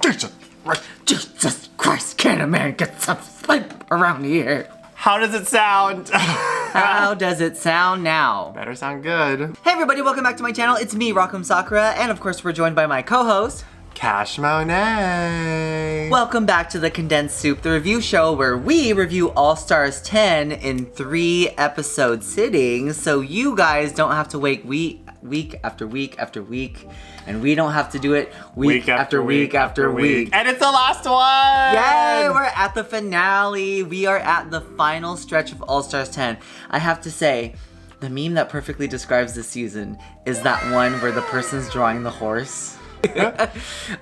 Jesus Christ, can a man get some sleep around here? How does it sound? How does it sound now? Better sound good. Hey everybody, welcome back to my channel. It's me, Workroom Sakura, and of course we're joined by my co-host, Cash Monet. Welcome back to the Condensed Soup, the review show where we review All Stars 10 in 3 episode sittings, so you guys don't have to wait week after week after week, and we don't have to do it week after week after week. And it's the last one! Yay! We're at the finale. We are at the final stretch of All Stars 10. I have to say, the meme that perfectly describes this season is that one where the person's drawing the horse.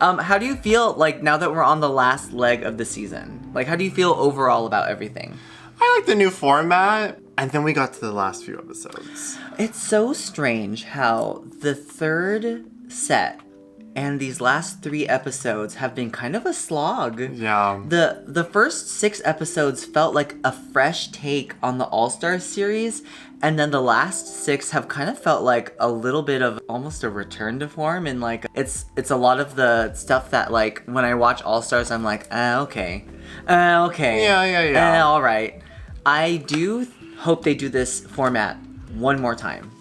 How do you feel like now that we're on the last leg of the season? Like, how do you feel overall about everything? I like the new format. And then we got to the last few episodes. It's so strange how the third set and these last 3 episodes have been kind of a slog. Yeah. The first 6 episodes felt like a fresh take on the All-Stars series, and then the last 6 have kind of felt like a little bit of almost a return to form, and like it's a lot of the stuff that like when I watch All-Stars I'm like, okay. Yeah. All right. I do hope they do this format one more time.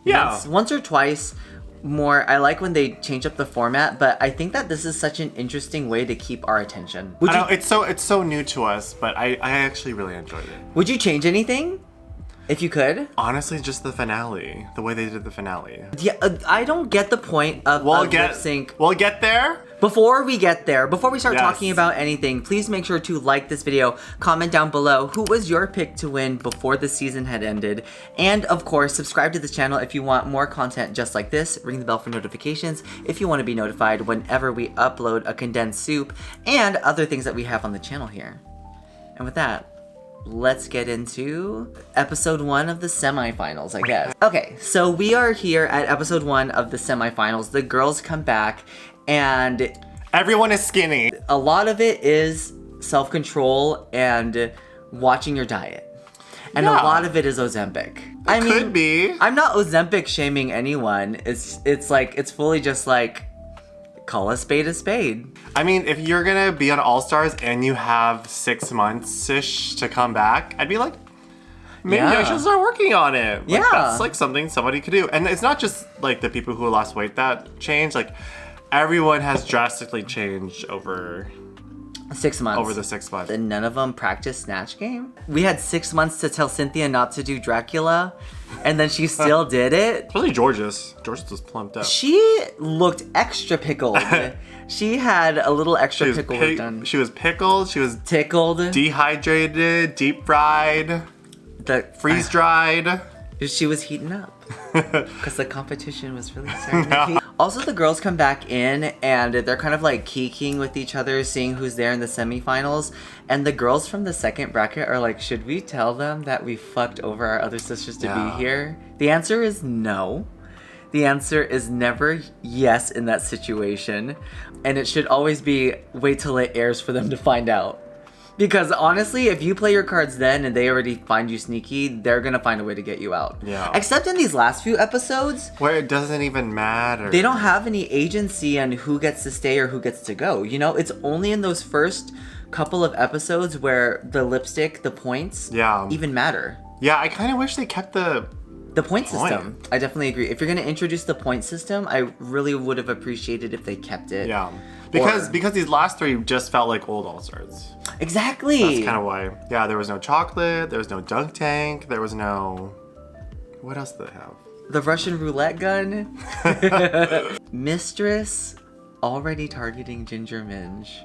Yeah. Once or twice more. I like when they change up the format, but I think that this is such an interesting way to keep our attention. It's so new to us, but I actually really enjoyed it. Would you change anything? If you could? Honestly, just the finale. The way they did the finale. Yeah, I don't get the point of lip sync. We'll get there. Before we get there, before we start Yes. talking about anything, please make sure to like this video, comment down below who was your pick to win before the season had ended, and of course, subscribe to this channel if you want more content just like this, ring the bell for notifications if you want to be notified whenever we upload a condensed soup, and other things that we have on the channel here. And with that, let's get into episode 1 of the semifinals, I guess. Okay, so we are here at episode 1 of the semifinals. The girls come back and everyone is skinny. a lot of it is self-control and watching your diet. And a lot of it is Ozempic. I mean, could be. I'm not Ozempic shaming anyone. It's like, it's fully just like, call a spade a spade. I mean, if you're gonna be on All Stars and you have 6 months-ish to come back, I'd be like, maybe I should start working on it. Like, Yeah. That's like something somebody could do. And it's not just like the people who lost weight that changed. Like, everyone has drastically changed over 6 months. Over the 6 months. And none of them practiced Snatch Game? We had 6 months to tell Cynthia not to do Dracula, and then she still did it. Especially Georges. Georges was plumped up. She looked extra pickled. She had a little extra pickle work done. She was pickled. She was tickled. Dehydrated, deep fried, freeze dried. She was heating up because the competition was really starting. Also, the girls come back in and they're kind of like kikiing with each other, seeing who's there in the semifinals. And the girls from the second bracket are like, should we tell them that we fucked over our other sisters to be here? The answer is no. The answer is never yes in that situation. And it should always be wait till it airs for them to find out. Because honestly, if you play your cards then and they already find you sneaky, they're gonna find a way to get you out. Yeah. Except in these last few episodes, where it doesn't even matter. They don't have any agency on who gets to stay or who gets to go. You know, it's only in those first couple of episodes where the lipstick, the points, even matter. Yeah, I kind of wish they kept the point system. I definitely agree. If you're gonna introduce the point system, I really would have appreciated if they kept it. Yeah. Because these last 3 just felt like old All-Stars. Exactly. That's kind of why. Yeah, there was no chocolate, there was no dunk tank, there was no... What else did they have? The Russian roulette gun. Mistress already targeting Ginger Minge.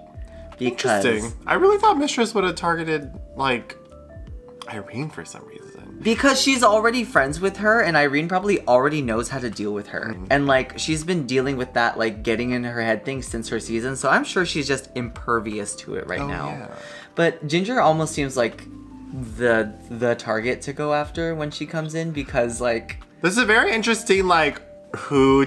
Because interesting. I really thought Mistress would have targeted, like, Irene for some reason. Because she's already friends with her, and Irene probably already knows how to deal with her. And, like, she's been dealing with that, like, getting in her head thing since her season, so I'm sure she's just impervious to it right now. Yeah. But Ginger almost seems like the target to go after when she comes in, because, like... This is a very interesting, like, who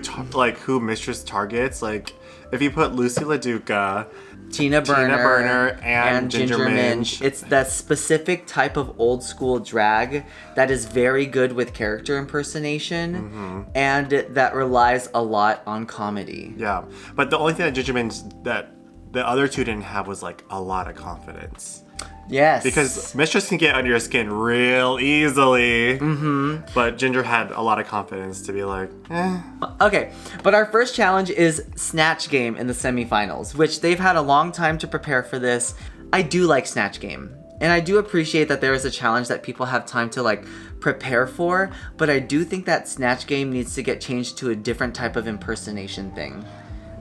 Mistress targets. Like, if you put Lucy LaDuca... Tina Burner and Ginger Minge. It's that specific type of old school drag that is very good with character impersonation and that relies a lot on comedy. Yeah, but the only thing that Ginger Minge that the other two didn't have was like a lot of confidence. Yes. Because Mistress can get under your skin real easily. Mm-hmm. But Ginger had a lot of confidence to be like, eh. Okay, but our first challenge is Snatch Game in the semifinals, which they've had a long time to prepare for this. I do like Snatch Game. And I do appreciate that there is a challenge that people have time to like prepare for, but I do think that Snatch Game needs to get changed to a different type of impersonation thing.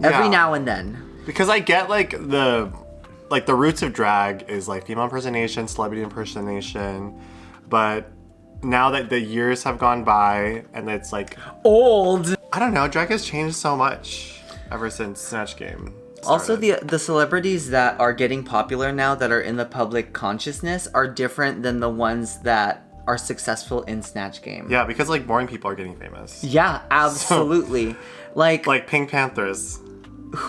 Every now and then. Because I get like the roots of drag is like female impersonation, celebrity impersonation, but now that the years have gone by and it's like old. I don't know, drag has changed so much ever since Snatch Game started. Also, the celebrities that are getting popular now that are in the public consciousness are different than the ones that are successful in Snatch Game. Yeah, because like boring people are getting famous. Yeah, absolutely. So, like Pink Panthers.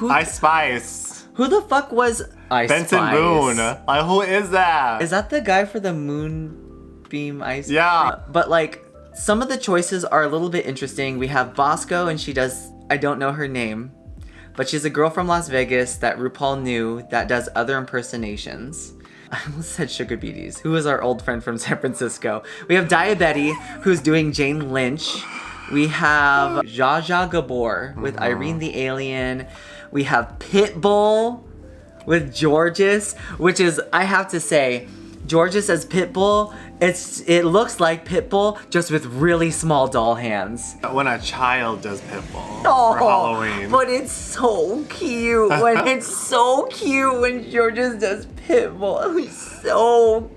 Ice Spice. Who the fuck was Ice Benson Spice? Boone. Like, who is that? Is that the guy for the Moonbeam Ice? Yeah. But like, some of the choices are a little bit interesting. We have Bosco, and she does, I don't know her name, but she's a girl from Las Vegas that RuPaul knew that does other impersonations. I almost said Sugar Beaties, who is our old friend from San Francisco. We have Diabetti, who's doing Jane Lynch. We have Zsa Zsa Gabor with Irene the Alien. We have Pitbull with Georges, which is, I have to say, Georges as Pitbull, it looks like Pitbull just with really small doll hands. When a child does Pitbull for Halloween. But it's so cute when Georges does Pitbull. It's so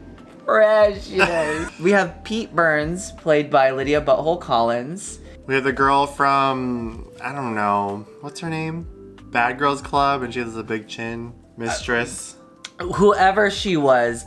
precious. We have Pete Burns, played by Lydia Butthole Collins. We have the girl from, I don't know, what's her name? Bad Girls Club, and she has a big chin. Mistress. Whoever she was,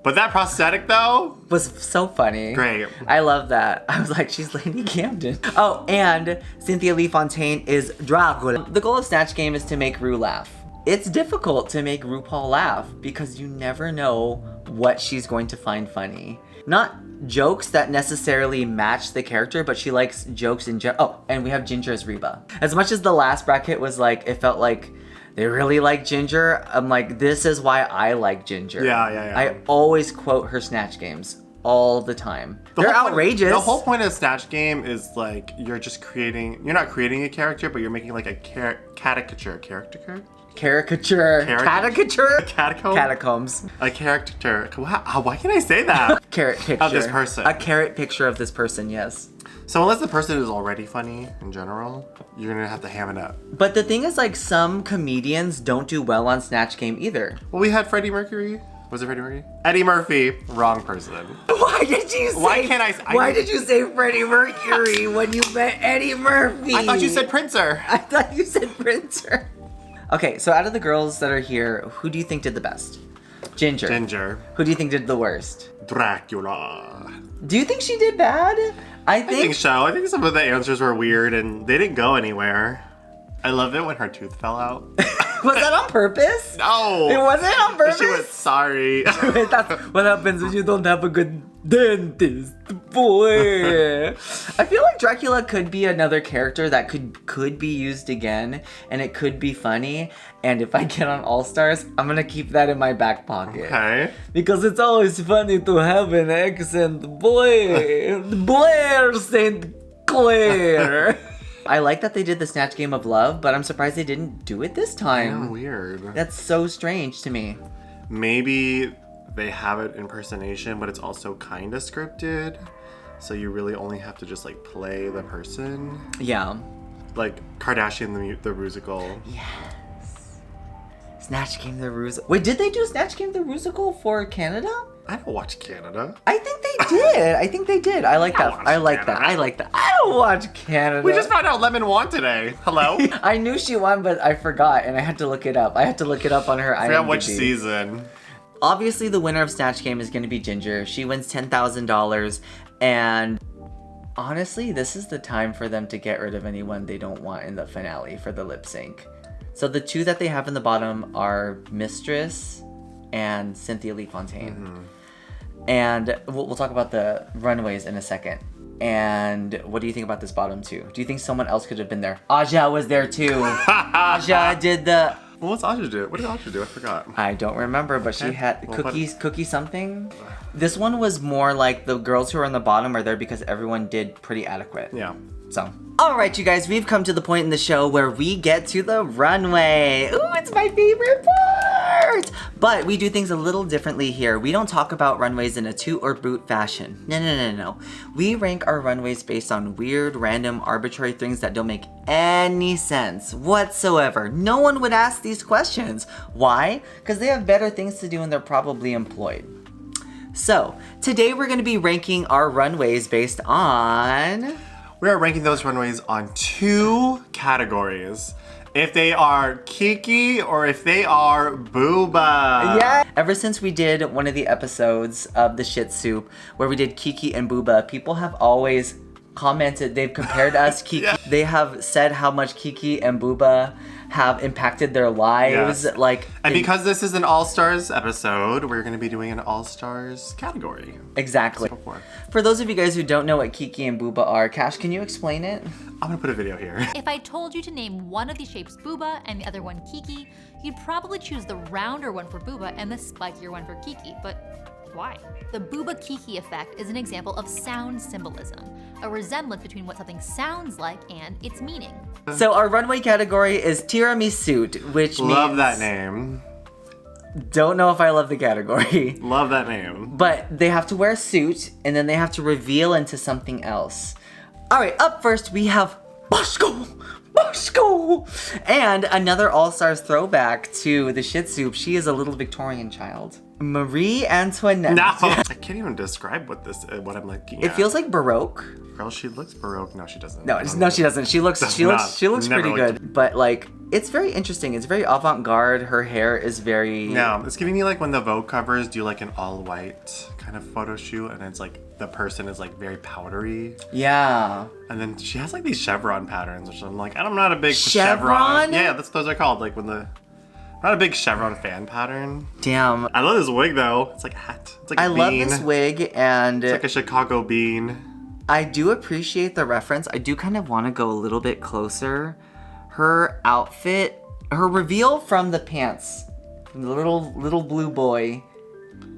But that prosthetic though was so funny. Great. I love that. I was like, she's Lady Camden. Oh, and Cynthia Lee Fontaine is Dracula. The goal of Snatch Game is to make Ru laugh. It's difficult to make RuPaul laugh because you never know what she's going to find funny. Not jokes that necessarily match the character, but she likes jokes in general. Oh, and we have Ginger as Reba. As much as the last bracket was like, it felt like they really like Ginger, I'm like, this is why I like Ginger. Yeah. I always quote her Snatch Games all the time. They're outrageous. The whole point of Snatch Game is like, you're not creating a character, but you're making like a caricature. Catacombs. A character. Why can't I say that? Carrot picture. Of this person. A carrot picture of this person, yes. So unless the person is already funny in general, you're gonna have to ham it up. But the thing is, like, some comedians don't do well on Snatch Game either. Well, we had Freddie Mercury. Was it Freddie Mercury? Eddie Murphy. Wrong person. Why did you say Freddie Mercury when you meant Eddie Murphy? I thought you said Princer. Okay, so out of the girls that are here, who do you think did the best? Ginger. Who do you think did the worst? Dracula. Do you think she did bad? I think so. I think some of the answers were weird and they didn't go anywhere. I love it when her tooth fell out. Was that on purpose? No. It wasn't on purpose? She was sorry. That's what happens when you don't have a good dentist, boy. I feel like Dracula could be another character that could be used again, and it could be funny. And if I get on All Stars, I'm gonna keep that in my back pocket. Okay. Because it's always funny to have an accent, boy. Blair St. Clair. I like that they did the Snatch Game of Love, but I'm surprised they didn't do it this time. Yeah, weird. That's so strange to me. Maybe they have it impersonation, but it's also kind of scripted. So you really only have to just like play the person. Yeah. Like Kardashian the musical. Yes. Snatch Game the Rusical. Wait, did they do Snatch Game the Rusical for Canada? I don't watch Canada. I think they did. I like that. I like that. I don't watch Canada. We just found out Lemon won today. Hello? I knew she won, but I forgot, and I had to look it up. I had to look it up on her IMDb. I forgot which season. Obviously, the winner of Snatch Game is going to be Ginger. She wins $10,000, and honestly, this is the time for them to get rid of anyone they don't want in the finale for the lip sync. So the two that they have in the bottom are Mistress and Cynthia Lee Fontaine. Mm-hmm. And we'll talk about the runways in a second. And what do you think about this bottom two? Do you think someone else could have been there? Aja was there too. Aja did the Well, what's Audra do? What did Audra do? I forgot. I don't remember, but she had cookie something. This one was more like the girls who are on the bottom are there because everyone did pretty adequate. Yeah. So. Alright, you guys, we've come to the point in the show where we get to the runway. Ooh, it's my favorite part! But we do things a little differently here. We don't talk about runways in a toot or boot fashion. No. We rank our runways based on weird, random, arbitrary things that don't make any sense whatsoever. No one would ask these questions. Why? Because they have better things to do and they're probably employed. So, today we're going to be ranking our runways based on... We are ranking those runways on 2 categories. If they are Kiki or if they are Bouba. Yeah. Ever since we did one of the episodes of the Shit Soup where we did Kiki and Bouba, people have always commented, they've compared us Kiki. Yeah. They have said how much Kiki and Bouba have impacted their lives. Yes. And because this is an All-Stars episode, we're going to be doing an All-Stars category. Exactly. For those of you guys who don't know what Kiki and Bouba are, Cash, can you explain it? I'm going to put a video here. If I told you to name one of these shapes Bouba and the other one Kiki, you'd probably choose the rounder one for Bouba and the spikier one for Kiki, but why? The Bouba-Kiki effect is an example of sound symbolism, a resemblance between what something sounds like and its meaning. So our runway category is Tiramisu, which means... Love that name. Don't know if I love the category. Love that name. But they have to wear a suit, and then they have to reveal into something else. Alright, up first we have Bosco! And another All-Stars throwback to the Shit Soup. She is a little Victorian child. Marie Antoinette. No, I can't even describe what I'm looking at. It feels like Baroque. Girl, she looks Baroque. No, she doesn't. No, she doesn't. She looks pretty good. But like, it's very interesting. It's very avant-garde. Her hair is very... No, it's giving me like when the Vogue covers do like an all-white kind of photo shoot, and it's like the person is like very powdery. Yeah. And then she has like these chevron patterns, which I'm like, I'm not a big chevron. Yeah, that's what those are called. Like when the... Not a big chevron fan pattern. Damn. I love this wig though. It's like a hat. It's like a bean. I love this wig, and... It's like a Chicago bean. I do appreciate the reference. I do kind of want to go a little bit closer. Her outfit, her reveal from the pants, from the little blue boy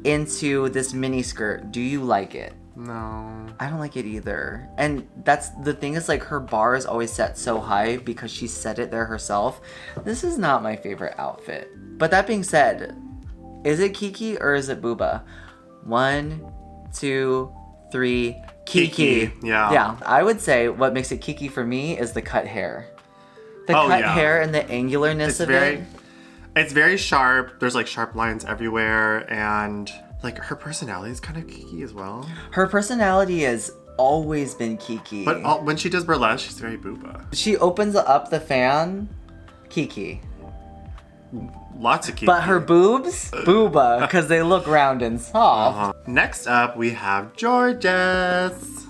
into this mini skirt. Do you like it? No. I don't like it either. And that's the thing is like her bar is always set so high because she set it there herself. This is not my favorite outfit. But that being said, is it Kiki or is it Bouba? 1, 2, 3, Kiki. Yeah. Yeah. I would say what makes it Kiki for me is the cut hair. The cut hair and the angularness of it. It's very sharp. There's like sharp lines everywhere, and like her personality is kind of Kiki as well. Her personality has always been Kiki. But when she does burlesque, she's very Bouba. She opens up the fan, Kiki. Lots of Kiki. But her boobs, Bouba, because they look round and soft. Next up, we have Georges.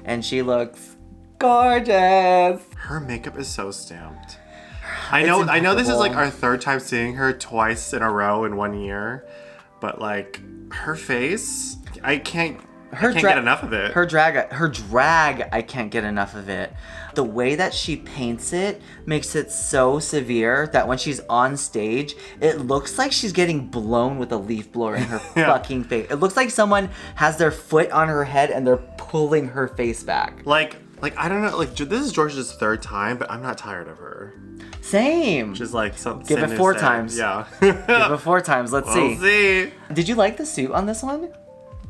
And she looks gorgeous. Her makeup is so stamped. I know this is like our 3rd time seeing her twice in a row in 1 year. But like her face, I can't get enough of it. Her drag, I can't get enough of it. The way that she paints it makes it so severe that when she's on stage, it looks like she's getting blown with a leaf blower in her fucking face. It looks like someone has their foot on her head and they're pulling her face back. Like I don't know, like this is George's 3rd time, but I'm not tired of her. Same. She's like something. Give it 4 times. Yeah. Give it 4 times. Let's see. We'll see. Did you like the suit on this one?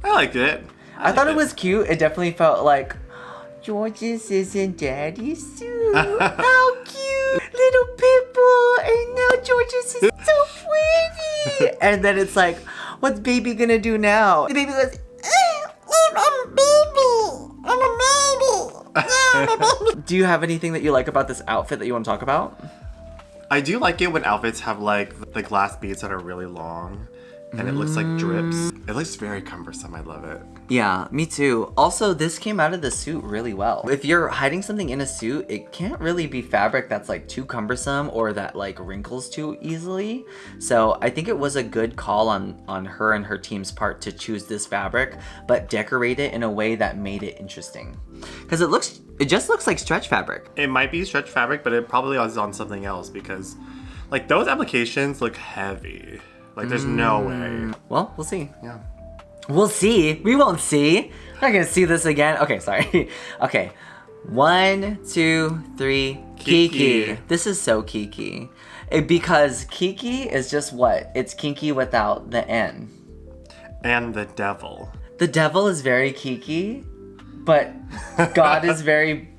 I liked it. I thought it was cute. It definitely felt like George's is in Daddy's suit. How cute, little Pitbull. And now George's is so pretty. And then it's like, what's baby gonna do now? The baby goes, I'm a baby. I'm a baby. Do you have anything that you like about this outfit that you want to talk about? I do like it when outfits have like the glass beads that are really long. And it looks like drips. It looks very cumbersome. I love it. Yeah, me too. Also, this came out of the suit really well. If you're hiding something in a suit, it can't really be fabric that's like too cumbersome or that like wrinkles too easily. So I think it was a good call on her and her team's part to choose this fabric, but decorate it in a way that made it interesting. Because it just looks like stretch fabric. It might be stretch fabric, but it probably is on something else because Like, those applications look heavy. Like, there's no way. Well, we'll see. Yeah. We'll see. We won't see. I'm not gonna see this again. Okay, sorry. Okay. 1, 2, 3. Kiki. This is so Kiki. Because Kiki is just what? It's kinky without the N. And the devil. The devil is very Kiki, but God is very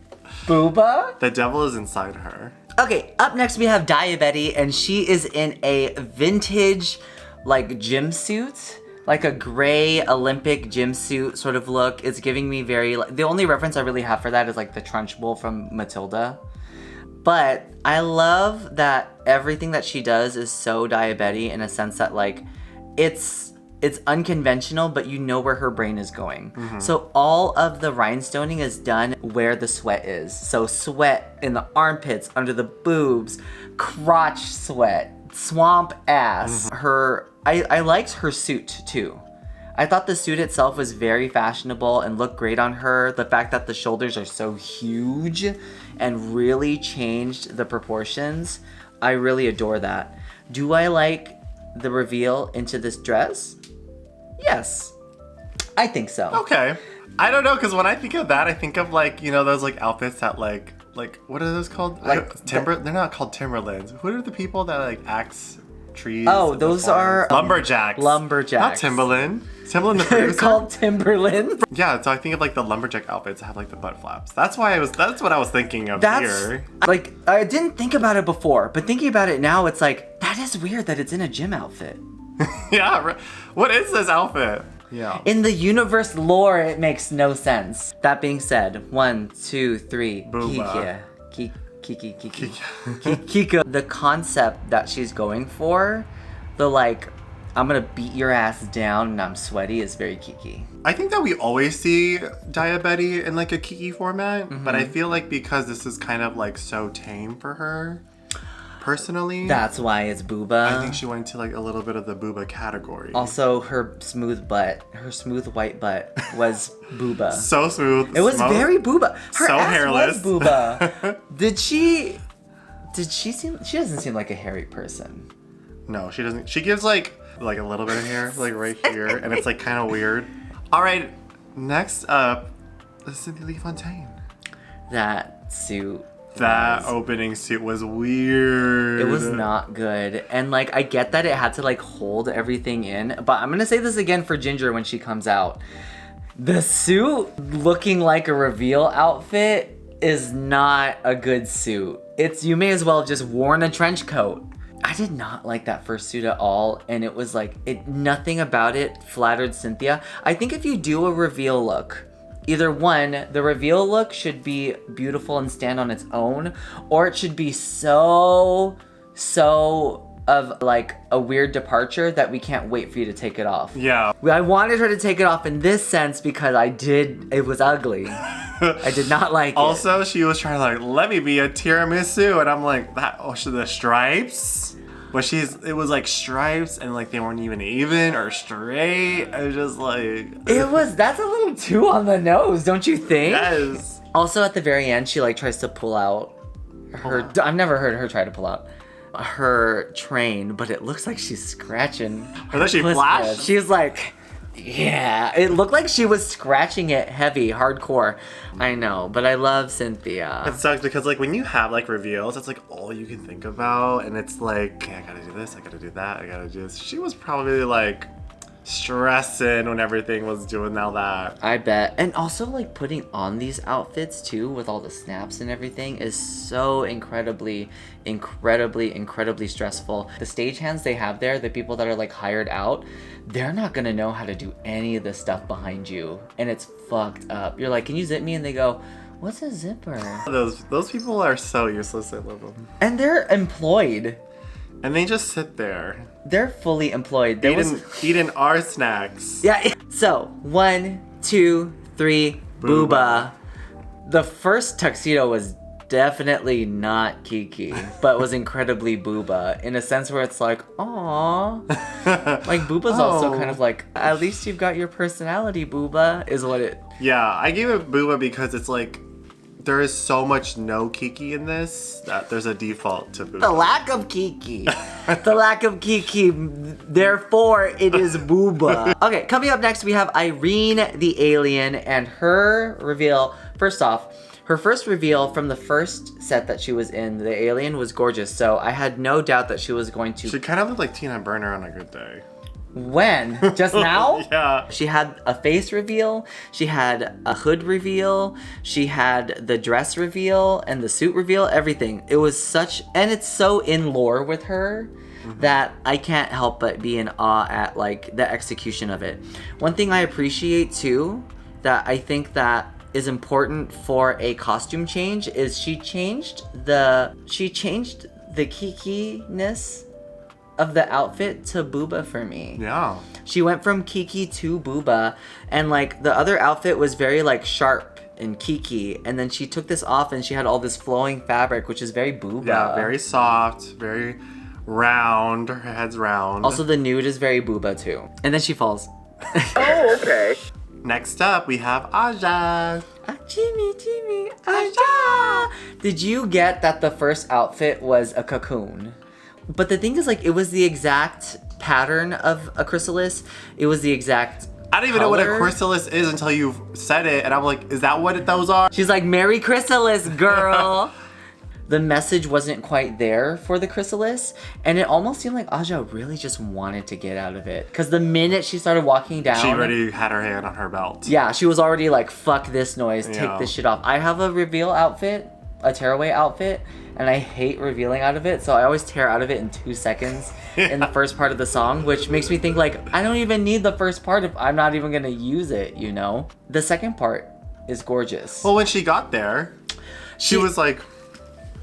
Bouba. The devil is inside her. Okay, up next we have Diabetti, and she is in a vintage, like, gym suit. Like a gray Olympic gym suit sort of look. It's giving me very... The only reference I really have for that is, like, the Trunchbull from Matilda. But I love that everything that she does is so Diabetti in a sense that, like, it's unconventional, but you know where her brain is going. Mm-hmm. So all of the rhinestoning is done where the sweat is. So sweat in the armpits, under the boobs, crotch sweat, swamp ass. Mm-hmm. I liked her suit too. I thought the suit itself was very fashionable and looked great on her. The fact that the shoulders are so huge and really changed the proportions, I really adore that. Do I like the reveal into this dress? Yes, I think so. Okay. I don't know, because when I think of that, I think of, like, you know, those, like, outfits that, like what are those called? Like they're not called Timberlands. What are the people that, like, axe trees? Oh, those are lumberjacks. Lumberjacks. Not Timberland. Timberland the They're producer. called Timberland. Yeah, so I think of, like, the lumberjack outfits that have, like, the butt flaps. That's what I was thinking of here. Like, I didn't think about it before, but thinking about it now, it's like, that is weird that it's in a gym outfit. Yeah, what is this outfit? Yeah. In the universe lore, it makes no sense. That being said, 1, 2, 3. Bouba. Kiki. Kika. The concept that she's going for, the like, I'm gonna beat your ass down and I'm sweaty, is very Kiki. I think that we always see Diabetti in, like, a Kiki format, but I feel like because this is kind of, like, so tame for her, personally. That's why it's Bouba. I think she went into, like, a little bit of the Bouba category. Also, her smooth white butt was Bouba. So smooth. It was very Bouba. Her so ass hairless. was Bouba. She doesn't seem like a hairy person. No, she doesn't. She gives, like a little bit of hair, like, right here, and it's, like, kind of weird. All right, next up, is Cynthia Lee Fontaine. That suit. That opening suit was weird. It was not good. And, like, I get that it had to, like, hold everything in. But I'm going to say this again for Ginger when she comes out. The suit looking like a reveal outfit is not a good suit. You may as well have just worn a trench coat. I did not like that first suit at all. And it was, like, nothing about it flattered Cynthia. I think if you do a reveal look, either one, the reveal look should be beautiful and stand on its own, or it should be so of, like, a weird departure that we can't wait for you to take it off. Yeah. I wanted her to take it off in this sense because it was ugly. I did not like it. Also, she was trying to, like, let me be a tiramisu, and I'm like, the stripes? But it was like stripes and, like, they weren't even or straight. I was just like... That's a little too on the nose, don't you think? Yes. Also, at the very end, she, like, tries to pull out her... I've never heard her try to pull out her train, but it looks like she's scratching. Or that she flashed? She's like... Yeah, it looked like she was scratching it heavy, hardcore. I know, but I love Cynthia. It sucks because, like, when you have, like, reveals, it's, like, all you can think about. And it's like, okay, I gotta do this, I gotta do that, I gotta do this. She was probably, like, stressing when everything was doing all that. I bet. And also, like, putting on these outfits, too, with all the snaps and everything is so incredibly stressful. The stagehands they have there, the people that are, like, hired out, they're not gonna know how to do any of the stuff behind you, and it's fucked up. You're like, can you zip me? And they go, what's a zipper? Those people are so useless. I love them. And they're employed. And they just sit there. They're fully employed. Eating our snacks. Yeah. So 1, 2, 3, Bouba. The first tuxedo was definitely not Kiki, but was incredibly Bouba in a sense where it's like, aww. Like, Booba's also kind of like, at least you've got your personality, Bouba, is what it... Yeah, I gave it Bouba because it's like, there is so much no Kiki in this that there's a default to Bouba. The lack of Kiki. The lack of Kiki. Therefore, it is Bouba. Okay, coming up next, we have Irene the alien and her reveal. First off, her first reveal from the first set that she was in, the alien, was gorgeous. So I had no doubt that she was going to... She kind of looked like Tina Burner on a good day. When? Just now? Yeah. She had a face reveal, she had a hood reveal, she had the dress reveal and the suit reveal, everything. It was such, and it's so in lore with her that I can't help but be in awe at like the execution of it. One thing I appreciate too, that I think that is important for a costume change, is she changed the Kiki-ness of the outfit to Bouba for me. Yeah. She went from Kiki to Bouba, and like the other outfit was very like sharp and Kiki, and then she took this off and she had all this flowing fabric, which is very Bouba. Yeah, very soft, very round. Her head's round. Also, the nude is very Bouba too. And then she falls. Oh, okay. Next up, we have Aja. Jimmy, Aja. Did you get that the first outfit was a cocoon? But the thing is, like, it was the exact pattern of a chrysalis. It was the exact I don't even know what a color. chrysalis is until you said it, and I'm like, is that what those are? She's like, Merry Chrysalis, girl. The message wasn't quite there for the chrysalis, and it almost seemed like Aja really just wanted to get out of it. Because the minute she started walking down... She already had her hand on her belt. Yeah, she was already like, fuck this noise, Yeah. take this shit off. I have a reveal outfit, a tearaway outfit, and I hate revealing out of it, so I always tear out of it in 2 seconds in the first part of the song, which makes me think like, I don't even need the first part if I'm not even gonna use it, you know? The second part is gorgeous. Well, when she got there, she was like...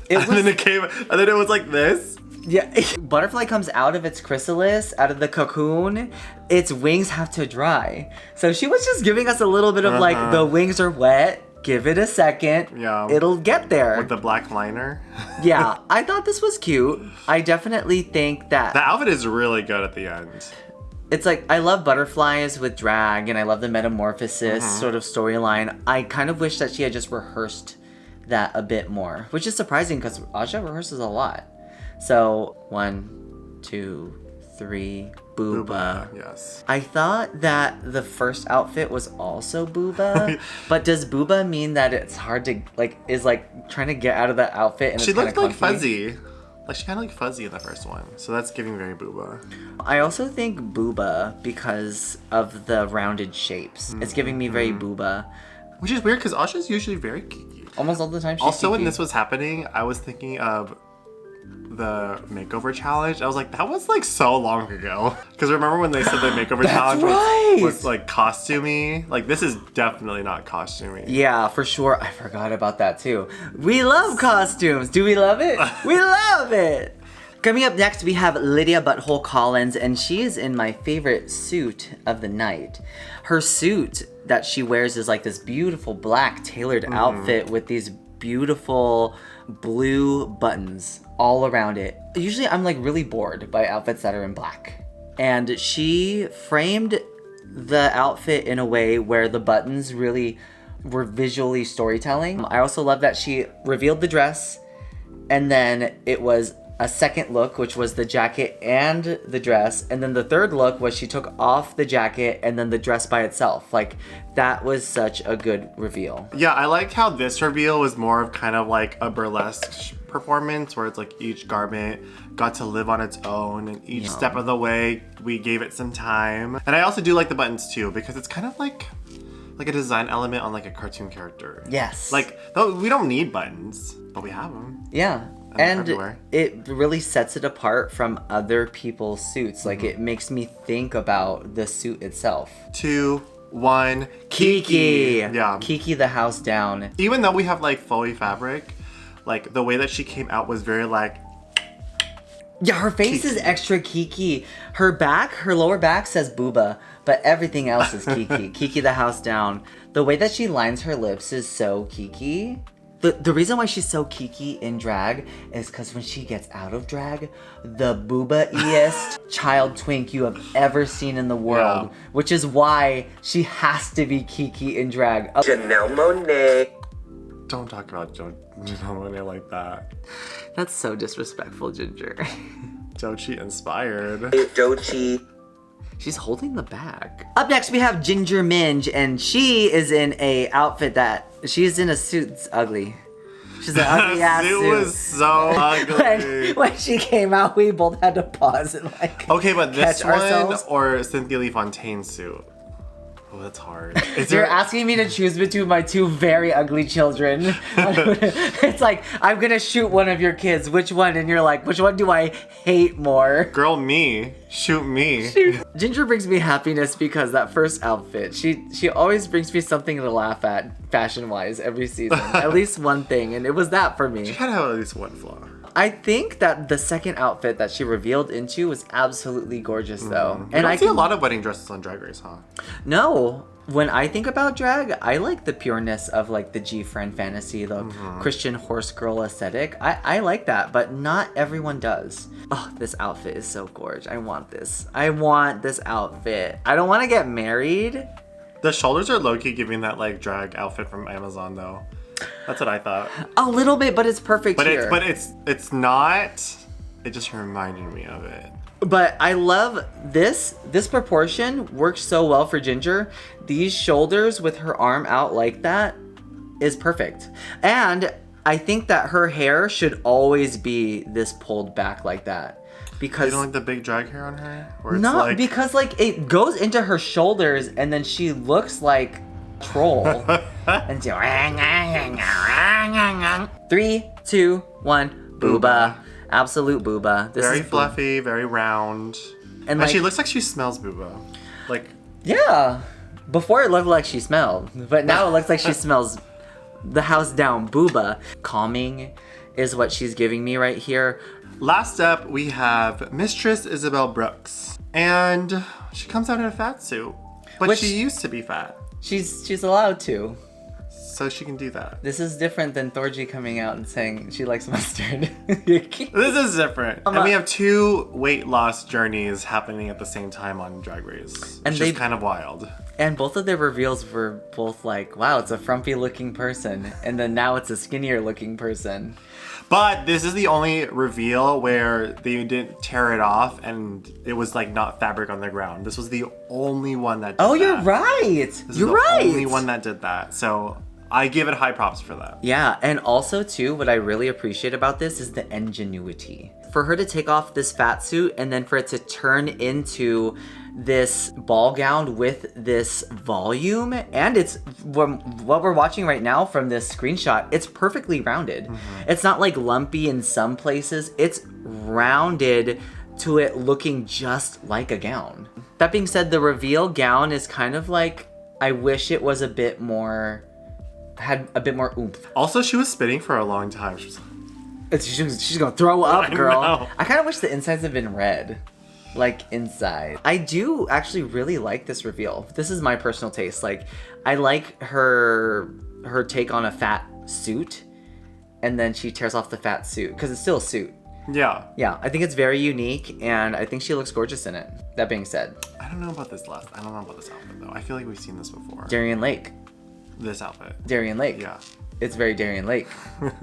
It and then it came, and then it was like this. Yeah, butterfly comes out of its chrysalis, out of the cocoon. Its wings have to dry. So she was just giving us a little bit of like, the wings are wet. Give it a second. Yeah. It'll get there. With the black liner. Yeah, I thought this was cute. I definitely think that... The outfit is really good at the end. It's like, I love butterflies with drag, and I love the metamorphosis sort of storyline. I kind of wish that she had just rehearsed that a bit more, which is surprising because Aja rehearses a lot. So 1, 2, 3, Bouba. Yes. I thought that the first outfit was also Bouba, but does Bouba mean that it's hard to like, is like trying to get out of that outfit and She it's looked like clunky? fuzzy. Like she kind of looked fuzzy in the first one, so that's giving very Bouba. I also think Bouba because of the rounded shapes. It's giving me very Bouba. Which is weird because Asha's usually very Kiki. Almost all the time she's Also, when Kiki. this was happening, I was thinking of the makeover challenge. I was like, that was like so long ago. Because remember when they said the makeover challenge right. was like costumey? Like this is definitely not costumey. Yeah, for sure. I forgot about that too. We love costumes. Do we love it? We love it. Coming up next, we have Lydia Butthole Collins, and she is in my favorite suit of the night. Her suit that she wears is like this beautiful black tailored outfit with these beautiful blue buttons all around it. Usually I'm like really bored by outfits that are in black. And she framed the outfit in a way where the buttons really were visually storytelling. I also love that she revealed the dress, and then it was a second look, which was the jacket and the dress, and then the third look was she took off the jacket and then the dress by itself. Like, that was such a good reveal. Yeah, I liked how this reveal was more of kind of like a burlesque performance where it's like each garment got to live on its own, and each step of the way we gave it some time. And I also do like the buttons too, because it's kind of like a design element on like a cartoon character. Yes. Like, though we don't need buttons, but we have them. Yeah. And And everywhere. it really sets it apart from other people's suits. Like, it makes me think about the suit itself. 2, 1, Kiki! Yeah. Kiki the house down. Even though we have like flowy fabric, like the way that she came out was very like, Yeah, her face is extra Kiki. Her back, her lower back says Bouba, but everything else is Kiki. Kiki the house down. The way that she lines her lips is so Kiki. The reason why she's so Kiki in drag is because when she gets out of drag, the Bouba-iest child twink you have ever seen in the world. Yeah. Which is why she has to be Kiki in drag. Janelle Monet. Don't talk about Monet like that. That's so disrespectful, Ginger. Dochi inspired. Dochi. She's holding the bag. Up next, we have Ginger Minj, and she is in a outfit that she's in a suit. It's ugly. She's an ugly ass suit. It was so ugly. when she came out, we both had to pause and like. Okay, but this one ourselves. or Cynthia Lee Fontaine's suit. Oh, that's hard. You're asking me to choose between my two very ugly children. It's like, I'm gonna shoot one of your kids. Which one? And you're like, which one do I hate more? Girl, me. Shoot me. Ginger brings me happiness because that first outfit, she always brings me something to laugh at fashion-wise every season. At least one thing, and it was that for me. She had to have at least one flaw. I think that the second outfit that she revealed into was absolutely gorgeous, though. And I see a lot of wedding dresses on Drag Race, huh? No. When I think about drag, I like the pureness of like the G-Friend fantasy, the Christian horse girl aesthetic. I like that, but not everyone does. Oh, this outfit is so gorgeous. I want this. I want this outfit. I don't want to get married. The shoulders are low-key giving that like drag outfit from Amazon, though. That's what I thought. A little bit, but it's perfect here. It's not. It just reminded me of it. But I love this. This proportion works so well for Ginger. These shoulders with her arm out like that is perfect. And I think that her hair should always be this pulled back like that. Because you don't like the big drag hair on her? Or it's no, like... because like it goes into her shoulders and then she looks like troll. And so 3, 2, 1, booba. Absolute booba. This very is fluffy, very round. And like, she looks like she smells booba. Like, yeah. Before it looked like she smelled, but now it looks like she smells the house down booba. Calming is what she's giving me right here. Last up, we have Mistress Isabel Brooks. And she comes out in a fat suit. But she used to be fat. She's allowed to. So she can do that. This is different than Thorgy coming out and saying she likes mustard. This is different. And we have 2 weight loss journeys happening at the same time on Drag Race. Which is kind of wild. And both of their reveals were both like, wow, it's a frumpy looking person. And then now it's a skinnier looking person. But this is the only reveal where they didn't tear it off and it was like not fabric on the ground. This was the only one that did that. You're right. You're right. The only one that did that. So I give it high props for that. Yeah, and also too, what I really appreciate about this is the ingenuity. For her to take off this fat suit and then for it to turn into this ball gown with this volume, and it's what we're watching right now from this screenshot, it's perfectly rounded. It's not like lumpy in some places, it's rounded to it looking just like a gown. That being said, the reveal gown is kind of like, I wish it was a bit more, had a bit more oomph. Also, she was spitting for a long time. She's gonna throw up, girl. know. I kind of wish the insides had been red. Like inside. I do actually really like this reveal. This is my personal taste. Like, I like her take on a fat suit and then she tears off the fat suit because it's still a suit. Yeah. Yeah, I think it's very unique and I think she looks gorgeous in it. That being said. I don't know about this outfit though. I feel like we've seen this before. Darien Lake. This outfit. Darien Lake. Yeah. It's very Darien Lake.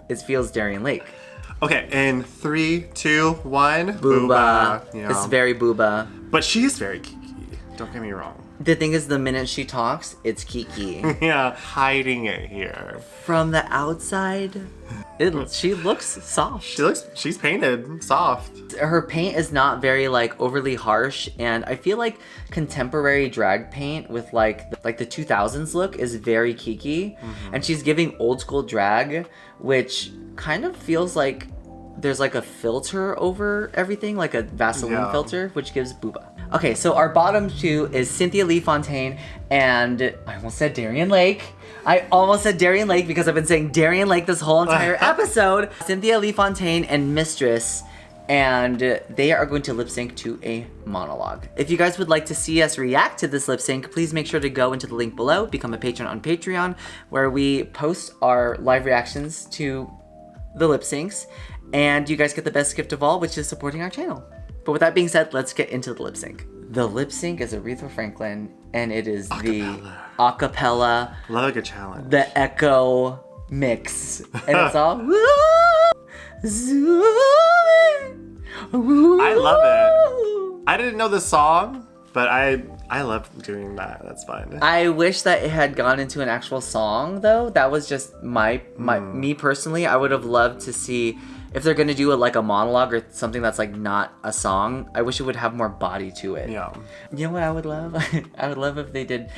It feels Darien Lake. Okay, in 3, 2, 1, Booba. Yeah. It's very booba. But she's very Kiki. Don't get me wrong. The thing is, the minute she talks, it's Kiki. Yeah, hiding it here. From the outside, she looks soft. She's painted soft. Her paint is not very like overly harsh, and I feel like contemporary drag paint with like the 2000s look is very Kiki, and she's giving old school drag, which kind of feels like there's like a filter over everything, like a Vaseline filter, which gives booba. Okay, so our bottom 2 is Cynthia Lee Fontaine and I almost said Darien Lake. Because I've been saying Darien Lake this whole entire episode. Cynthia Lee Fontaine and Mistress, and they are going to lip sync to a monologue. If you guys would like to see us react to this lip sync, please make sure to go into the link below, become a patron on Patreon, where we post our live reactions to the lip syncs, and you guys get the best gift of all, which is supporting our channel. But with that being said, let's get into the lip sync. The lip sync is Aretha Franklin, and it is the acapella. Love a good challenge. The echo mix. And it's all zooming. I love it. I didn't know the song, but I love doing that. That's fun. I wish that it had gone into an actual song though. That was just me personally. I would have loved to see if they're gonna do a monologue or something that's like not a song. I wish it would have more body to it. Yeah. You know what I would love? I would love if they did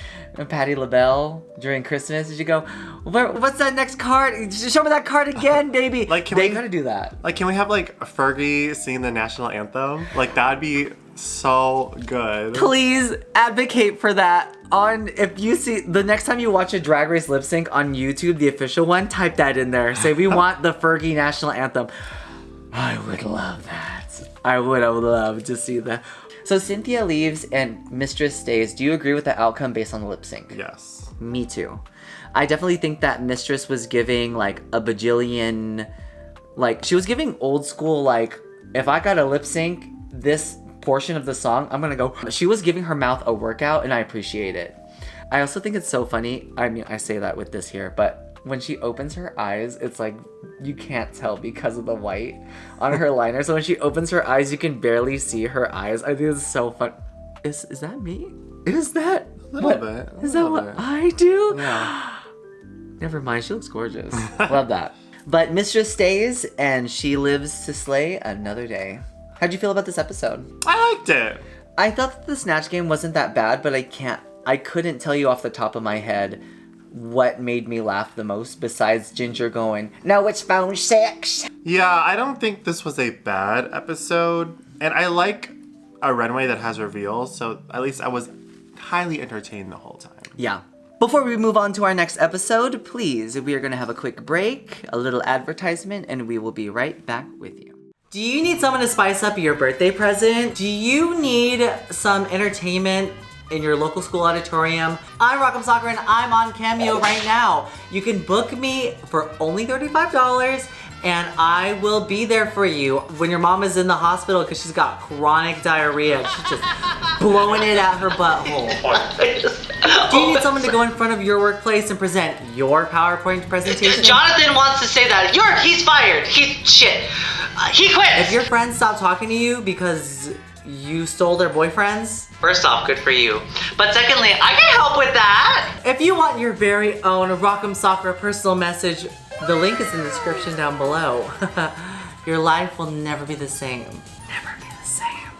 Patti LaBelle during Christmas. Did you go, what's that next card? Show me that card again, baby. They gotta do that. Like, can we have Fergie sing the national anthem? Like, that'd be so good. Please advocate for that. If you see the next time you watch a Drag Race lip sync on YouTube, the official one, type that in there. Say we want the Fergie national anthem. I would love that. I would have loved to see that. So Cynthia leaves and Mistress stays. Do you agree with the outcome based on the lip sync? Yes. Me too. I definitely think that Mistress was giving a bajillion, she was giving old school, if I got a lip sync, this portion of the song, I'm gonna go. She was giving her mouth a workout and I appreciate it. I also think it's so funny. I mean, I say that with this here, but when she opens her eyes, it's like you can't tell because of the white on her liner. So when she opens her eyes, you can barely see her eyes. I think it's so fun. Is that me? Is that a little bit? Is that what I do? Yeah. Never mind, she looks gorgeous. Love that. But Mistress stays and she lives to slay another day. How'd you feel about this episode? I liked it. I thought that the Snatch game wasn't that bad, but I couldn't tell you off the top of my head what made me laugh the most besides Ginger going, "No, it's phone 6." Yeah, I don't think this was a bad episode. And I like a runway that has reveals, so at least I was highly entertained the whole time. Yeah. Before we move on to our next episode, please, we are going to have a quick break, a little advertisement, and we will be right back with you. Do you need someone to spice up your birthday present? Do you need some entertainment in your local school auditorium? I'm ReCap Sakura and I'm on Cameo right now. You can book me for only $35 and I will be there for you when your mom is in the hospital because she's got chronic diarrhea. She's just blowing it at her butthole. Do you need someone to go in front of your workplace and present your PowerPoint presentation? Jonathan wants to say that. He's fired. He quit. If your friends stop talking to you because you stole their boyfriends? First off, good for you. But secondly, I can help with that. If you want your very own ReCap Sakura personal message, the link is in the description down below. Your life will never be the same. Never be the same.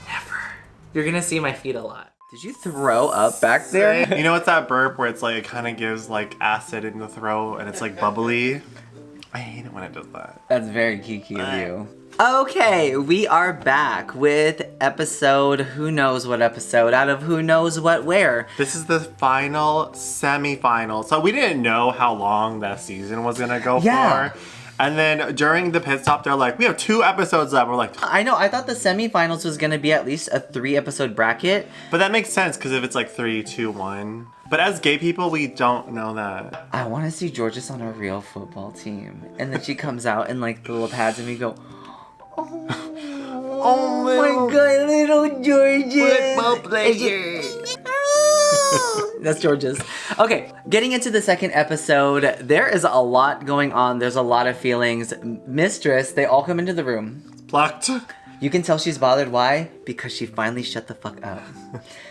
Never. You're gonna see my feet a lot. Did you throw up back there? You know what's that burp where it's it kind of gives acid in the throat and it's bubbly? I hate it when it does that. That's very Kiki of you. Okay, we are back with episode, who knows what episode, out of who knows what where. This is the final semifinal. So we didn't know how long that season was gonna go for. And then during the pit stop, they're like, we have 2 episodes left. We're like, I know, I thought the semifinals was gonna be at least a 3-episode bracket. But that makes sense, because if it's 3, 2, 1. But as gay people, we don't know that. I want to see Georges on a real football team. And then she comes out in the little pads and we go, oh my god, little Georges. Football player. That's Georges. Okay, getting into the second episode, there is a lot going on. There's a lot of feelings. Mistress, they all come into the room. Plucked. You can tell she's bothered. Why? Because she finally shut the fuck up.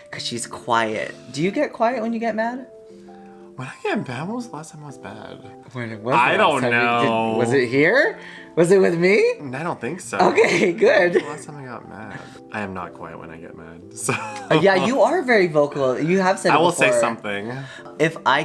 Because she's quiet. Do you get quiet when you get mad? When I get mad, when was the last time I was bad? I don't know. Was it here? Was it with me? I don't think so. Okay, good. The last time I got mad. I am not quiet when I get mad. So yeah, you are very vocal. You have said it I will before. say something. I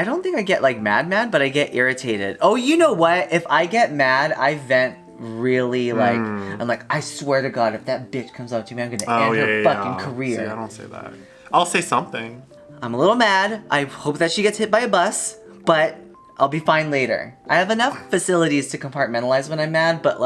don't think I get mad, but I get irritated. Oh, you know what? If I get mad, I vent really I'm like, I swear to God, if that bitch comes up to me, I'm gonna end her fucking career. See, I don't say that. I'll say something. I'm a little mad. I hope that she gets hit by a bus, but I'll be fine later. I have enough facilities to compartmentalize when I'm mad, but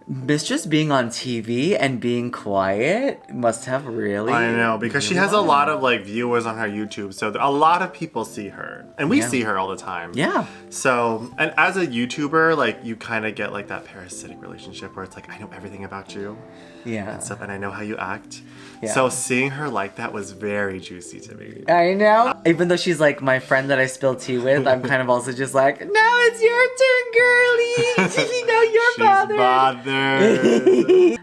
Mistress being on TV and being quiet must have really... I know, because she has a lot of like viewers on her YouTube, so a lot of people see her. And we see her all the time. Yeah. So, and as a YouTuber, like you kind of get like that parasitic relationship where it's like, I know everything about you. Yeah. And stuff, and I know how you act. Yeah. So seeing her like that was very juicy to me. I know. Even though she's like my friend that I spill tea with, I'm kind of also just like, now it's your turn, girlie. Now you're bothered.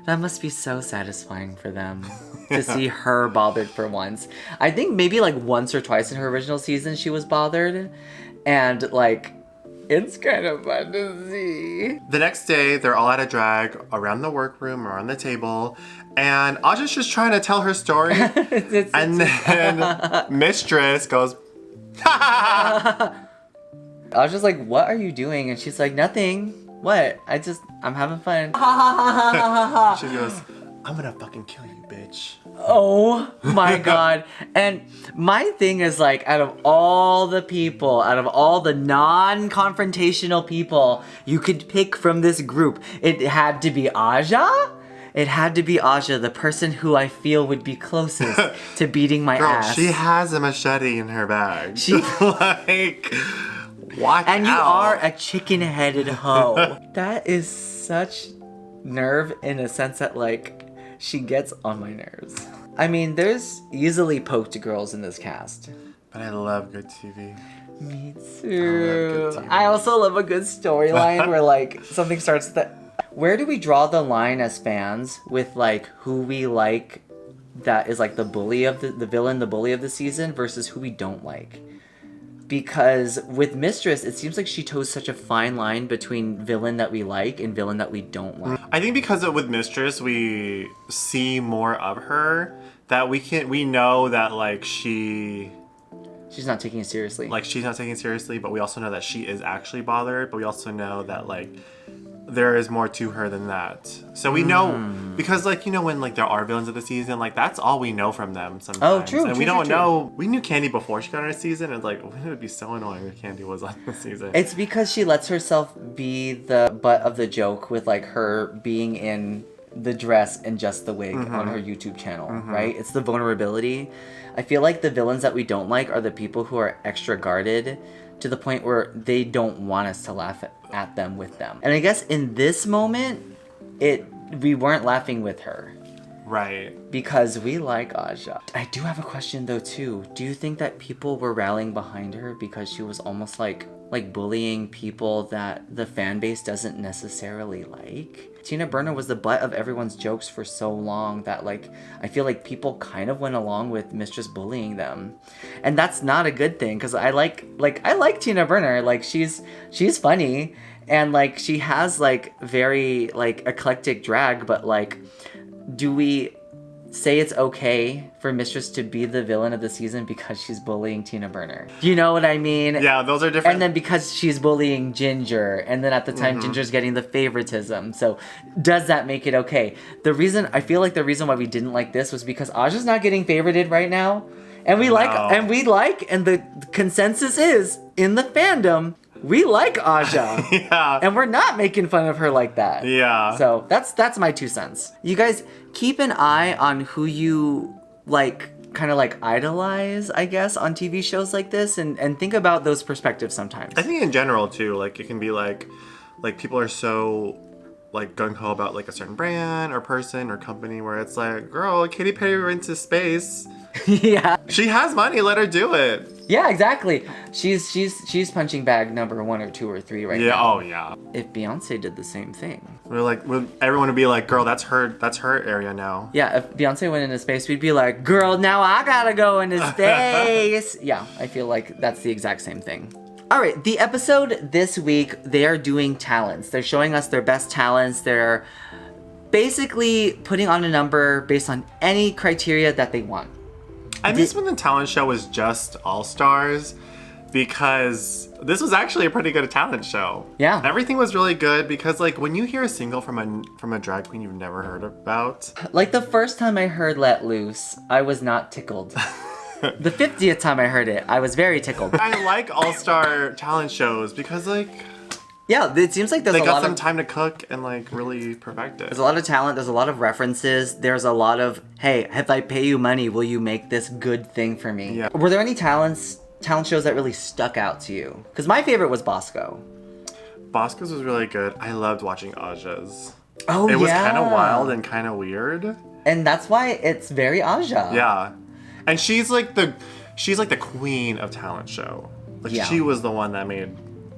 That must be so satisfying for them to see her bothered for once. I think maybe like once or twice in her original season she was bothered, and like it's kind of fun to see. The next day, they're all at a drag around the workroom or on the table, and Aja's just trying to tell her story. And then Mistress goes, I was just like, what are you doing? And she's like, nothing. What? I'm having fun. She goes, I'm gonna fucking kill you, bitch. Oh my god. And my thing is like, out of all the people, out of all the non-confrontational people you could pick from this group, it had to be Aja. It had to be Aja, the person who I feel would be closest to beating my ass. She has a machete in her bag. She like, watch And you out. are a chicken-headed hoe. That is such nerve in a sense that like, she gets on my nerves. I mean, there's easily poked girls in this cast. But I love good TV. Me I love too. good TV. I also love a good storyline where like something starts that. Where do we draw the line as fans with like who we like that is like the bully of the villain, the bully of the season versus who we don't like? Because with Mistress, it seems like she toes such a fine line between villain that we like and villain that we don't like. I think because with Mistress, we see more of her that we know that like she's not taking it seriously. Like she's not taking it seriously, but we also know that she is actually bothered, but we also know that like there is more to her than that. So we know, because like, you know, when like there are villains of the season, like that's all we know from them sometimes. Oh, true, And true, we don't true. know, we knew Candy before she got on a season, and it's like, it would be so annoying if Candy was on the season. It's because she lets herself be the butt of the joke with like her being in the dress and just the wig on her YouTube channel, right? It's the vulnerability. I feel like the villains that we don't like are the people who are extra guarded to the point where they don't want us to laugh at them with them. And I guess in this moment, we weren't laughing with her. Right. Because we like Aja. I do have a question though too. Do you think that people were rallying behind her because she was almost like bullying people that the fan base doesn't necessarily like? Tina Burner was the butt of everyone's jokes for so long that like I feel like people kind of went along with Mistress bullying them. And that's not a good thing because I like Tina Burner. Like she's funny and like she has like very like eclectic drag, but like do we say it's okay for Mistress to be the villain of the season because she's bullying Tina Burner? Do you know what I mean? Yeah, those are different. And then because she's bullying Ginger, and then at the time Ginger's getting the favoritism. So does that make it okay? I feel like the reason why we didn't like this was because Aja's not getting favorited right now. And and the consensus is in the fandom, we like Aja. Yeah. And we're not making fun of her like that. Yeah. So that's my 2 cents. You guys keep an eye on who you like kind of like idolize, I guess, on TV shows like this and think about those perspectives sometimes. I think in general too, like it can be like people are so like gung-ho about like a certain brand or person or company where it's like, girl, Katy Perry went to space. Yeah. She has money, let her do it. Yeah, exactly. She's punching bag number 1 or 2 or 3 right now. Yeah, oh yeah. If Beyonce did the same thing. Everyone would be like, girl, that's her area now. Yeah, if Beyonce went into space, we'd be like, girl, now I gotta go into space. Yeah, I feel like that's the exact same thing. All right, the episode this week, they are doing talents. They're showing us their best talents. They're basically putting on a number based on any criteria that they want. I miss when the talent show was just All-Stars because this was actually a pretty good talent show. Yeah. Everything was really good because like when you hear a single from a drag queen you've never heard about. Like the first time I heard Let Loose, I was not tickled. The 50th time I heard it, I was very tickled. I like All-Star talent shows because like Yeah, it seems like they got some time to cook and like really perfect it. There's a lot of talent. There's a lot of references. There's a lot of, hey, if I pay you money, will you make this good thing for me? Yeah. Were there any talent shows that really stuck out to you? Because my favorite was Bosco. Bosco's was really good. I loved watching Aja's. Oh, It was kind of wild and kind of weird. And that's why it's very Aja. Yeah. And she's like the queen of talent show. Like she was the one that made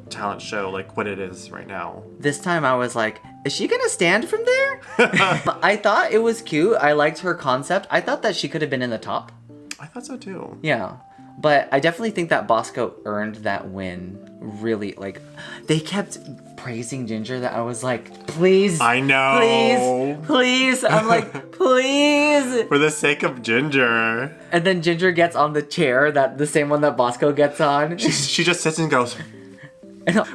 talent show like what it is right now. This time I was like, is she gonna stand from there? I thought it was cute. I liked her concept. I thought that she could have been in the top. I thought so too. Yeah. But I definitely think that Bosco earned that win. Really, like, they kept praising Ginger that I was like, please. I know. Please. I'm like, please. For the sake of Ginger. And then Ginger gets on the chair, the same one that Bosco gets on. She just sits and goes,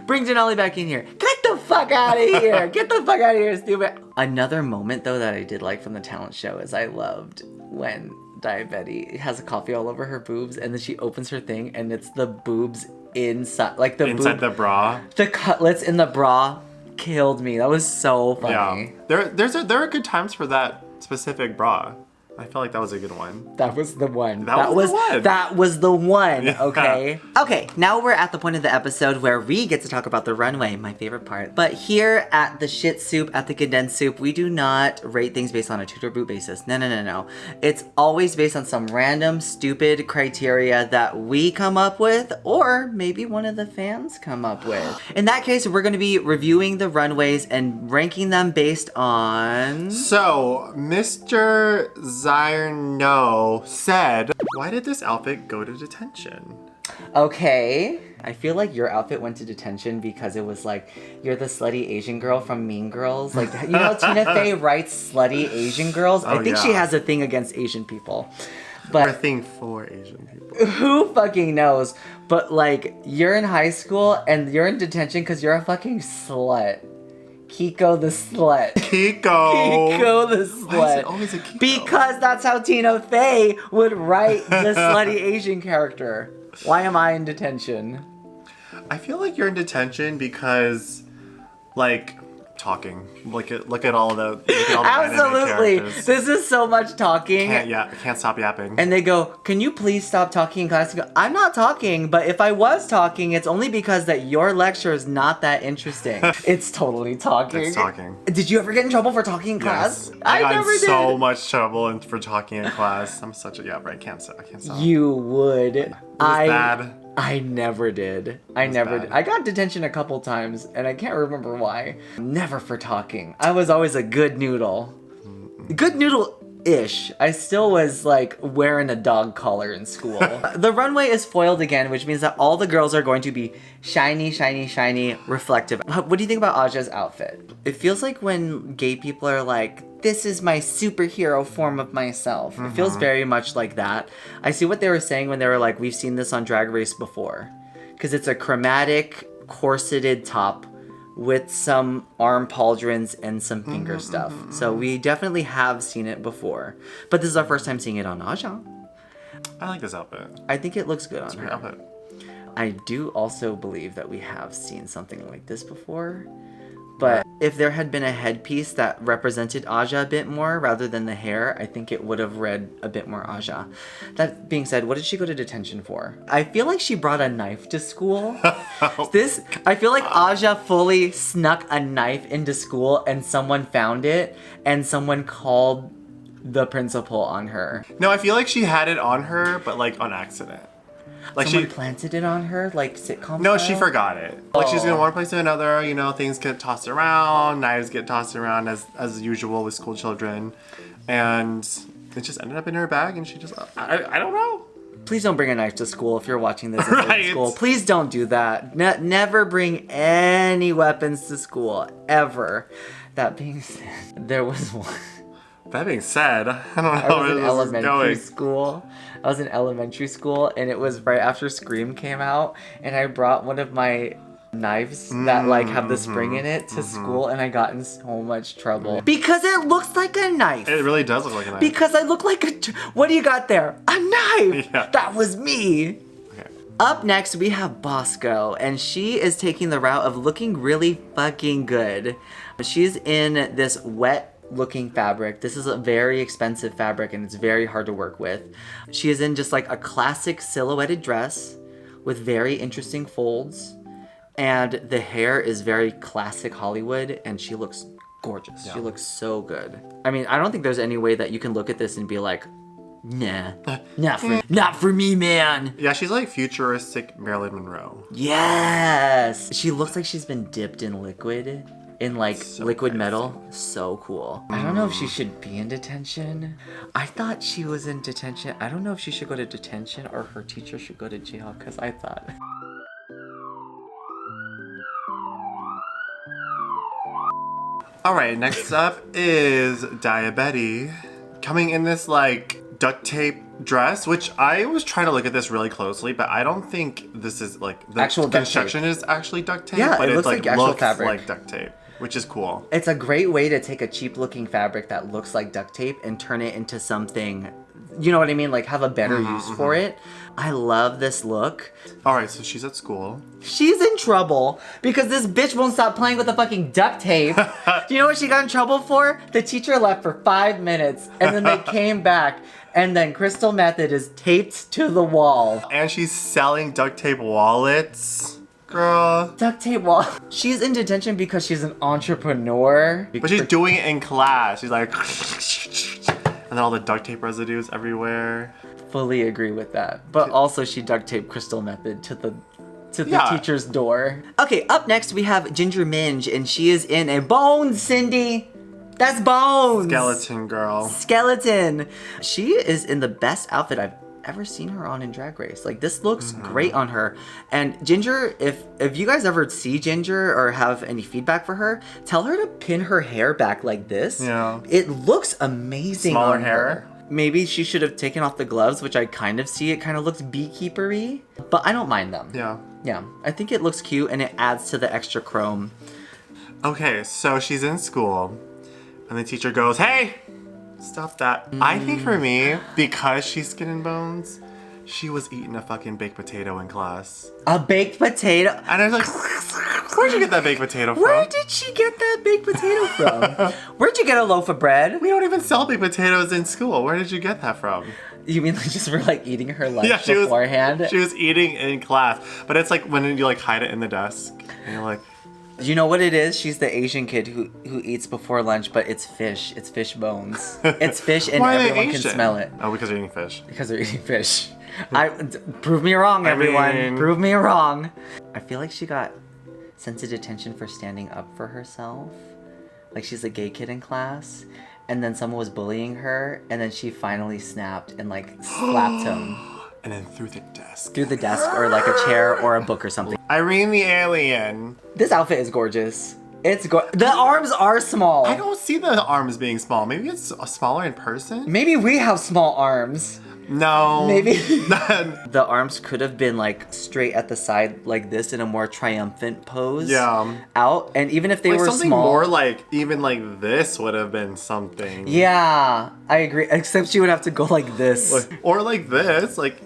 bring Denali back in here. Get the fuck out of here. Get the fuck out of here, stupid. Another moment, though, that I did like from the talent show is I loved when Diabetes has a coffee all over her boobs, and then she opens her thing, and it's the boobs inside, like inside the bra. The cutlets in the bra killed me. That was so funny. Yeah. There are good times for that specific bra. I feel like that was a good one. That was the one. That was the one. That was the one, Yeah. okay? Okay, now we're at the point of the episode where we get to talk about the runway, my favorite part. But here at the shit soup, at the condensed soup, we do not rate things based on a toot or boot basis. No. It's always based on some random, stupid criteria that we come up with, or maybe one of the fans come up with. In that case, we're gonna be reviewing the runways and ranking them based on... So, Mr. Zyrno said, why did this outfit go to detention? Okay. I feel like your outfit went to detention because it was like, you're the slutty Asian girl from Mean Girls. Like, you know, Tina Fey writes slutty Asian girls. I think she has a thing against Asian people. But or a thing for Asian people. Who fucking knows? But like, you're in high school and you're in detention because you're a fucking slut. Kiko the slut. Kiko the slut. Why is it always a Kiko? Because that's how Tina Fey would write the slutty Asian character. Why am I in detention? I feel like you're in detention because, like, talking. Look at all the Absolutely. characters. This is so much talking. Can't stop yapping. And they go, can you please stop talking in class? I go, I'm not talking, but if I was talking, it's only because that your lecture is not that interesting. It's totally talking. It's talking. Did you ever get in trouble for talking in class? Yes. I got never in did. so much trouble for talking in class. I'm such a yapper. I can't stop. You would. It was bad. I never did. I never did. I got detention a couple times, and I can't remember why. Never for talking. I was always a good noodle. Good noodle-ish. I still was, like, wearing a dog collar in school. The runway is foiled again, which means that all the girls are going to be shiny, shiny, shiny, reflective. What do you think about Aja's outfit? It feels like when gay people are like, this is my superhero form of myself. It feels very much like that. I see what they were saying when they were like, we've seen this on Drag Race before. Because it's a chromatic, corseted top with some arm pauldrons and some finger stuff. So we definitely have seen it before. But this is our first time seeing it on Aja. I like this outfit. I think it looks good on It's a great her. outfit. I do also believe that we have seen something like this before. But if there had been a headpiece that represented Aja a bit more rather than the hair, I think it would have read a bit more Aja. That being said, what did she go to detention for? I feel like she brought a knife to school. I feel like Aja fully snuck a knife into school and someone found it and someone called the principal on her. No, I feel like she had it on her, but like on accident. Like Someone planted it on her, like sitcom No, style? she forgot it. Like she's going one place to another, you know, things get tossed around, knives get tossed around as usual with school children. And it just ended up in her bag and she just, I don't know. Please don't bring a knife to school if you're watching this in Right. school. Please don't do that. Never bring any weapons to school, ever. That being said, there was one. That being said, I don't know I was where in this is elementary going. school. I was in elementary school, and it was right after Scream came out, and I brought one of my knives that like have the spring in it to school, and I got in so much trouble because it looks like a knife. It really does look like a knife. Because I look like a. What do you got there? A knife. Yeah. That was me. Okay. Up next, we have Bosco, and she is taking the route of looking really fucking good. She's in this wet looking fabric. This is a very expensive fabric and it's very hard to work with. She is in just like a classic silhouetted dress with very interesting folds, and the hair is very classic Hollywood, and she looks gorgeous. Yeah. She looks so good. I mean, I don't think there's any way that you can look at this and be like, nah, not for me, man. Yeah, she's like futuristic Marilyn Monroe. Yes! She looks like she's been dipped in liquid, in like so liquid crazy. Metal. So cool. I don't know if she should be in detention. I thought she was in detention. I don't know if she should go to detention or her teacher should go to jail, because I thought... Alright, next up is Diabetes. Coming in this like duct tape dress, which I was trying to look at this really closely, but I don't think this is like the actual construction is actually duct tape. Yeah, but it looks like actual fabric. Like duct tape, which is cool. It's a great way to take a cheap looking fabric that looks like duct tape and turn it into something, you know what I mean? Like have a better use for it. I love this look. Alright, so she's at school. She's in trouble because this bitch won't stop playing with the fucking duct tape. Do you know what she got in trouble for? The teacher left for 5 minutes and then they came back and then Crystal Method is taped to the wall. And she's selling duct tape wallets. Girl. Duct tape wall. She's in detention because she's an entrepreneur. But she's doing it in class. She's like... and then all the duct tape residues everywhere. Fully agree with that. But also she duct taped Crystal Method to the teacher's door. Okay, up next we have Ginger Minge, and she is in a Bones, Cindy. That's Bones. Skeleton girl. Skeleton. She is in the best outfit I've ever seen her on in Drag Race. Like this looks great on her. And Ginger, if you guys ever see Ginger or have any feedback for her, tell her to pin her hair back like this. Yeah. It looks amazing. Smaller on hair. Her. Maybe she should have taken off the gloves, which I kind of see. It kind of looks beekeeper-y, but I don't mind them. Yeah. Yeah, I think it looks cute and it adds to the extra chrome. Okay, so she's in school and the teacher goes, hey, stop that. I think for me, because she's skin and bones, she was eating a fucking baked potato in class. A baked potato? And I was like, where'd you get that baked potato from? Where did she get that baked potato from? Where'd you get a loaf of bread? We don't even sell baked potatoes in school. Where did you get that from? You mean like just for like eating her lunch beforehand? She was eating in class. But it's like when you like hide it in the desk and you're like... You know what it is? She's the Asian kid who eats before lunch, but it's fish. It's fish bones. It's fish and everyone can smell it. Oh, because they're eating fish. Because they're eating fish. Prove me wrong, everyone. Prove me wrong. I feel like she got sent to detention for standing up for herself. Like she's a gay kid in class. And then someone was bullying her. And then she finally snapped and like slapped him. And then through the desk. Through the desk or like a chair or a book or something. Irene the alien. This outfit is gorgeous. The arms are small. I don't see the arms being small. Maybe it's smaller in person? Maybe we have small arms. No. Maybe. The arms could have been like straight at the side like this in a more triumphant pose. Yeah. Out. And even if they like were something small. more like, even like this would have been something. Yeah. I agree. Except she would have to go like this. Or like this. Like.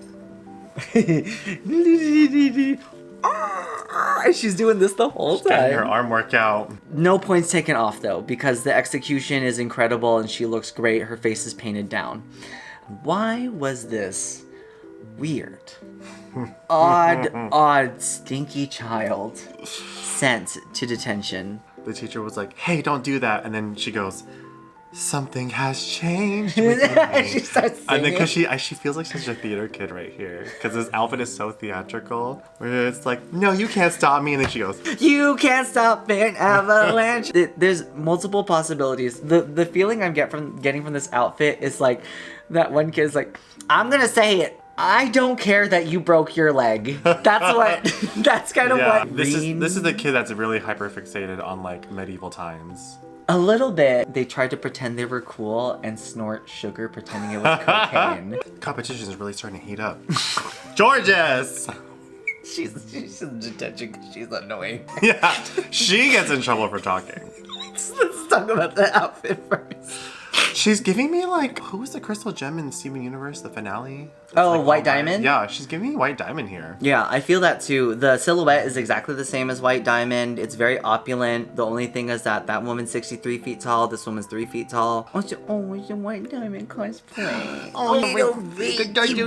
She's doing this the whole time. Getting her arm workout. No points taken off though, because the execution is incredible and she looks great. Her face is painted down. Why was this weird, odd, stinky child sent to detention? The teacher was like, hey, don't do that. And then she goes, something has changed within me. She starts singing. And then because she feels like she's a theater kid right here. Because this outfit is so theatrical. Where it's like, no, you can't stop me. And then she goes, you can't stop an avalanche. There's multiple possibilities. The feeling I'm getting from this outfit is like, that one kid's like, I'm gonna say it. I don't care that you broke your leg. That's kind of what. This is the kid that's really hyperfixated on like medieval times. A little bit. They tried to pretend they were cool and snort sugar pretending it was cocaine. Competition is really starting to heat up. Georges! She's in detention because she's annoying. Yeah, she gets in trouble for talking. Let's talk about the outfit first. She's giving me like, who was the crystal gem in Steven Universe, the finale? It's Oh, like, White Diamond? Yeah, she's giving me White Diamond here. Yeah, I feel that too. The silhouette is exactly the same as White Diamond. It's very opulent. The only thing is that woman's 63 feet tall, this woman's 3 feet tall. It's a White Diamond cosplay. Oh, little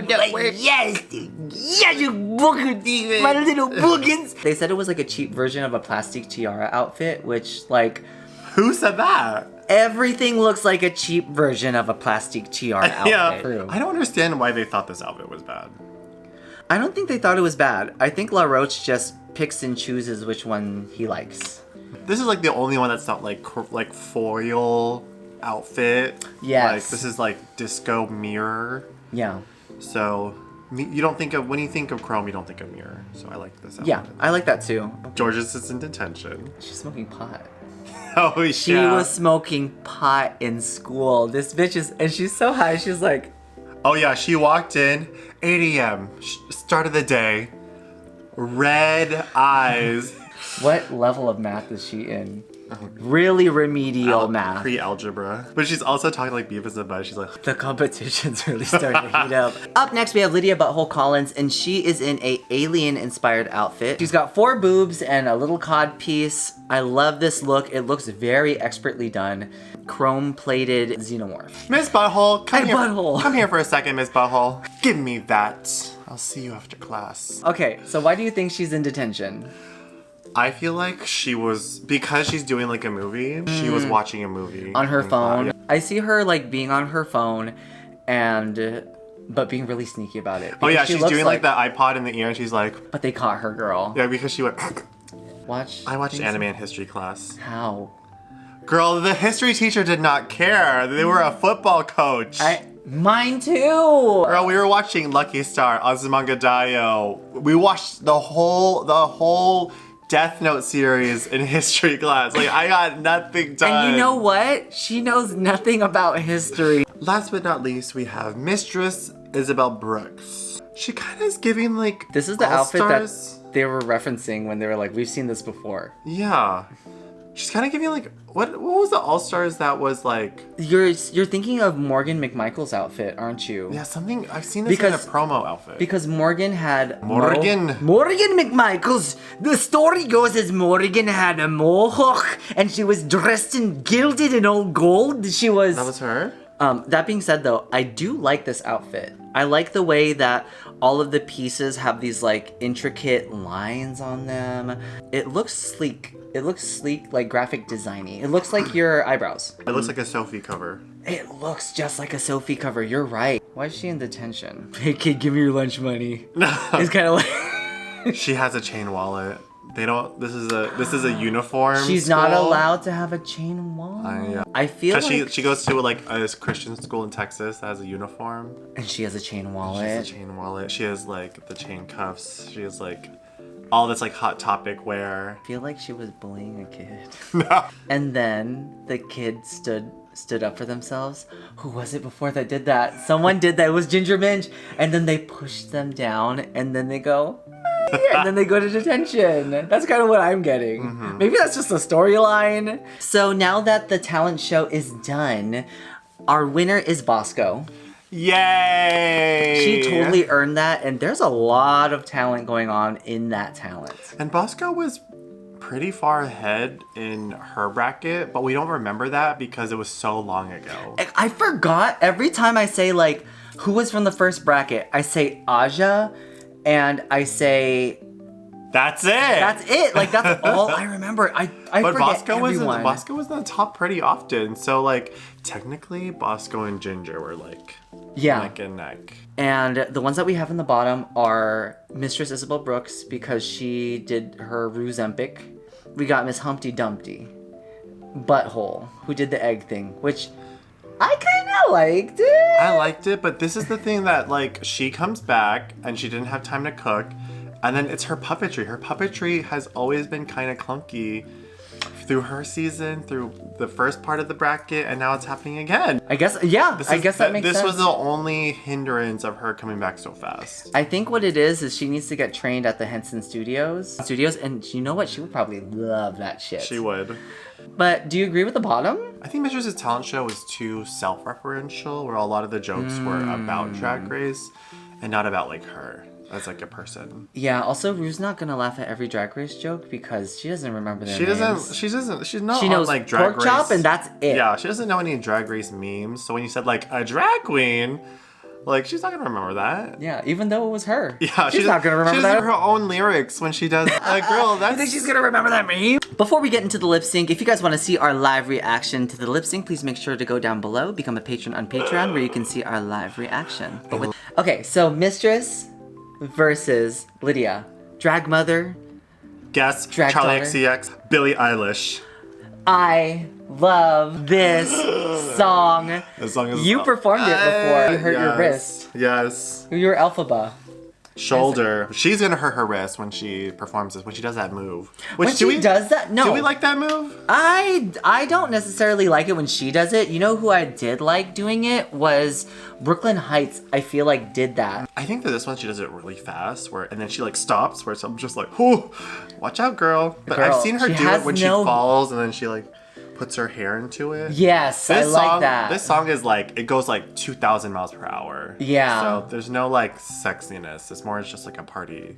Network. Yes, you booger demon. My little boogans. They said it was like a cheap version of a plastic tiara outfit, which like... Who said that? Everything looks like a cheap version of a plastic tiara outfit. Yeah, True. I don't understand why they thought this outfit was bad. I don't think they thought it was bad. I think La Roche just picks and chooses which one he likes. This is like the only one that's not like foil outfit. Yes. Like this is like disco mirror. Yeah. So you don't think of, when you think of chrome, you don't think of mirror. So I like this outfit. Yeah, I like that too. Georges is in detention. She's smoking pot. Oh, yeah. She was smoking pot in school. This bitch is, and she's so high, she's like... Oh yeah, she walked in, 8 a.m., start of the day, red eyes. What level of math is she in? Really remedial math. Pre-algebra. But she's also talking like Beavis and Bud. She's like... The competition's really starting to heat up. Up next, we have Lydia Butthole Collins, and she is in a alien-inspired outfit. She's got 4 boobs and a little cod piece. I love this look. It looks very expertly done. Chrome-plated xenomorph. Miss Butthole, come Hey, here. Butthole. Come here for a second, Miss Butthole. Give me that. I'll see you after class. Okay, so why do you think she's in detention? I feel like she was, because she's doing like a movie, she was watching a movie. On her in phone. class. I see her like being on her phone and but being really sneaky about it. Oh yeah, Because she she's looks doing like that iPod in the ear and she's like... But they caught her, girl. Yeah, because she went... I watched anime in history class. How? Girl, the history teacher did not care. They were a football coach. Mine too! Girl, we were watching Lucky Star, Azumanga Daioh. We watched the whole Death Note series in history class. Like, I got nothing done. And you know what? She knows nothing about history. Last but not least, we have Mistress Isabel Brooks. She kind of is giving like This is the outfit All-Stars. that they were referencing when they were like, we've seen this before. Yeah. She's kind of giving like, what was the All-Stars that was like... You're thinking of Morgan McMichael's outfit, aren't you? Yeah, something, I've seen this in a promo outfit. Because Morgan had... Morgan McMichael's... The story goes as Morgan had a mohawk, and she was dressed in gilded and all gold. She was... That was her? That being said, though, I do like this outfit. I like the way that all of the pieces have these, like, intricate lines on them. It looks sleek. It looks sleek, like graphic designy. It looks like your eyebrows. It looks like a Sophie cover. It looks just like a Sophie cover. You're right. Why is she in detention? Hey, kid, give me your lunch money. It's kind of like... She has a chain wallet. They don't... This is a uniform She's school. not allowed to have a chain wallet. Yeah. I feel like... she goes to like a Christian school in Texas that has a uniform. And she has a chain She wallet. has a chain wallet. She has like the chain cuffs. She has like all this like Hot Topic wear. I feel like she was bullying a kid. No. And then the kid stood up for themselves. Who was it before that did that? Someone did that. It was Ginger Minj. And then they pushed them down and then they go... and then they go to detention. That's kind of what I'm getting. Mm-hmm. Maybe that's just a storyline. So now that the talent show is done, our winner is Bosco. Yay! She totally earned that, and there's a lot of talent going on in that talent. And Bosco was pretty far ahead in her bracket, but we don't remember that because it was so long ago. I forgot every time I say, like, who was from the first bracket, I say Aja, and I say... That's it! That's it! Like, that's all I remember. I but forget Bosco everyone. Bosco was in the top pretty often, so, like, technically, Bosco and Ginger were, like, neck and neck. And the ones that we have in the bottom are Mistress Isabel Brooks, because she did her Ruse Empic. We got Miss Humpty Dumpty, Butthole, who did the egg thing, which I kind of liked it. I liked it, but this is the thing that, like, she comes back, and she didn't have time to cook, and then it's her puppetry. Her puppetry has always been kind of clunky. through her season, through the first part of the bracket, and now it's happening again. I guess, yeah, I guess that makes sense. This was the only hindrance of her coming back so fast. I think what it is she needs to get trained at the Henson Studios, and you know what? She would probably love that shit. She would. But do you agree with the bottom? I think Mistress's talent show was too self-referential, where a lot of the jokes were about Drag Race and not about like her as like a person. Yeah, also Rue's not gonna laugh at every Drag Race joke because she doesn't remember their names. She's not She knows on, like, Drag pork Race. chop and that's it. Yeah, she doesn't know any Drag Race memes. So when you said like a drag queen, like she's not gonna remember that. Yeah, even though it was her. Yeah, she's not gonna remember she that. doesn't her own lyrics when she does a girl. I think she's gonna remember that meme. Before we get into the lip sync, if you guys want to see our live reaction to the lip sync, please make sure to go down below, become a patron on Patreon, where you can see our live reaction. Okay, so Mistress versus Lydia, drag mother. Guess Drag Charlie daughter. XCX, Billie Eilish. I love this song. This song is You performed it before. You hurt your wrist. Yes. Your Elphaba. Shoulder. She's gonna hurt her wrist when she performs this, when she does that move. When she does that? No. Do we like that move? I don't necessarily like it when she does it. You know who I did like doing it was Brooklyn Heights. I feel like did that. I think for this one she does it really fast, and then she like stops, where I'm just like, whoo, watch out, girl. But Girl, I've seen her she do has it when she no- falls, and then she like puts her hair into it. Yes, I like that. This song is like, it goes like 2,000 miles per hour. Yeah. So there's no like sexiness. It's more just like a party.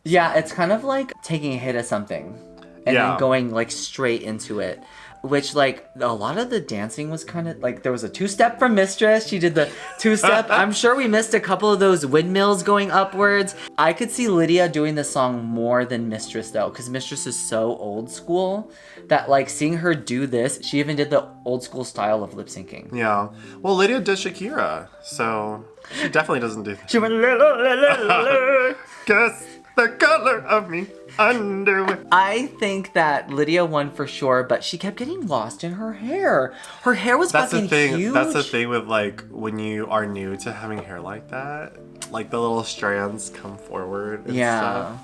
Yeah, it's kind of like taking a hit of something and Yeah. then going like straight into it. Which like a lot of the dancing was kind of like there was a two-step from Mistress. She did the two-step. I'm sure we missed a couple of those windmills going upwards. I could see Lydia doing the song more than Mistress though, because Mistress is so old school that like seeing her do this, she even did the old school style of lip syncing. Yeah. Well, Lydia did Shakira, so she definitely doesn't do that. She went Guess the color of me underwear. I think that Lydia won for sure, but she kept getting lost in her hair. Her hair was fucking huge. That's the thing with like when you are new to having hair like that, like the little strands come forward and stuff.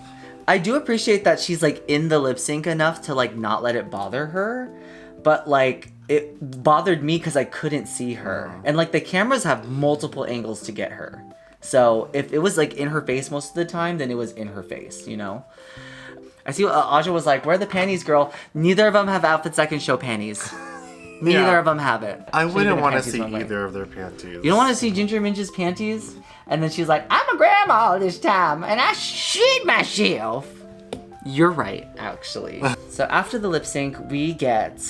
I do appreciate that she's like in the lip sync enough to like not let it bother her, but like it bothered me because I couldn't see her. And like the cameras have multiple angles to get her. So if it was like in her face most of the time, then it was in her face, you know? I see Aja was like, where are the panties, girl? Neither of them have outfits that can show panties. Neither of them have it. I wouldn't want to see either of their panties. You don't want to see Ginger Minge's panties? And then she's like, I'm a grandma all this time, and I shit myself. You're right, actually. So after the lip sync, we get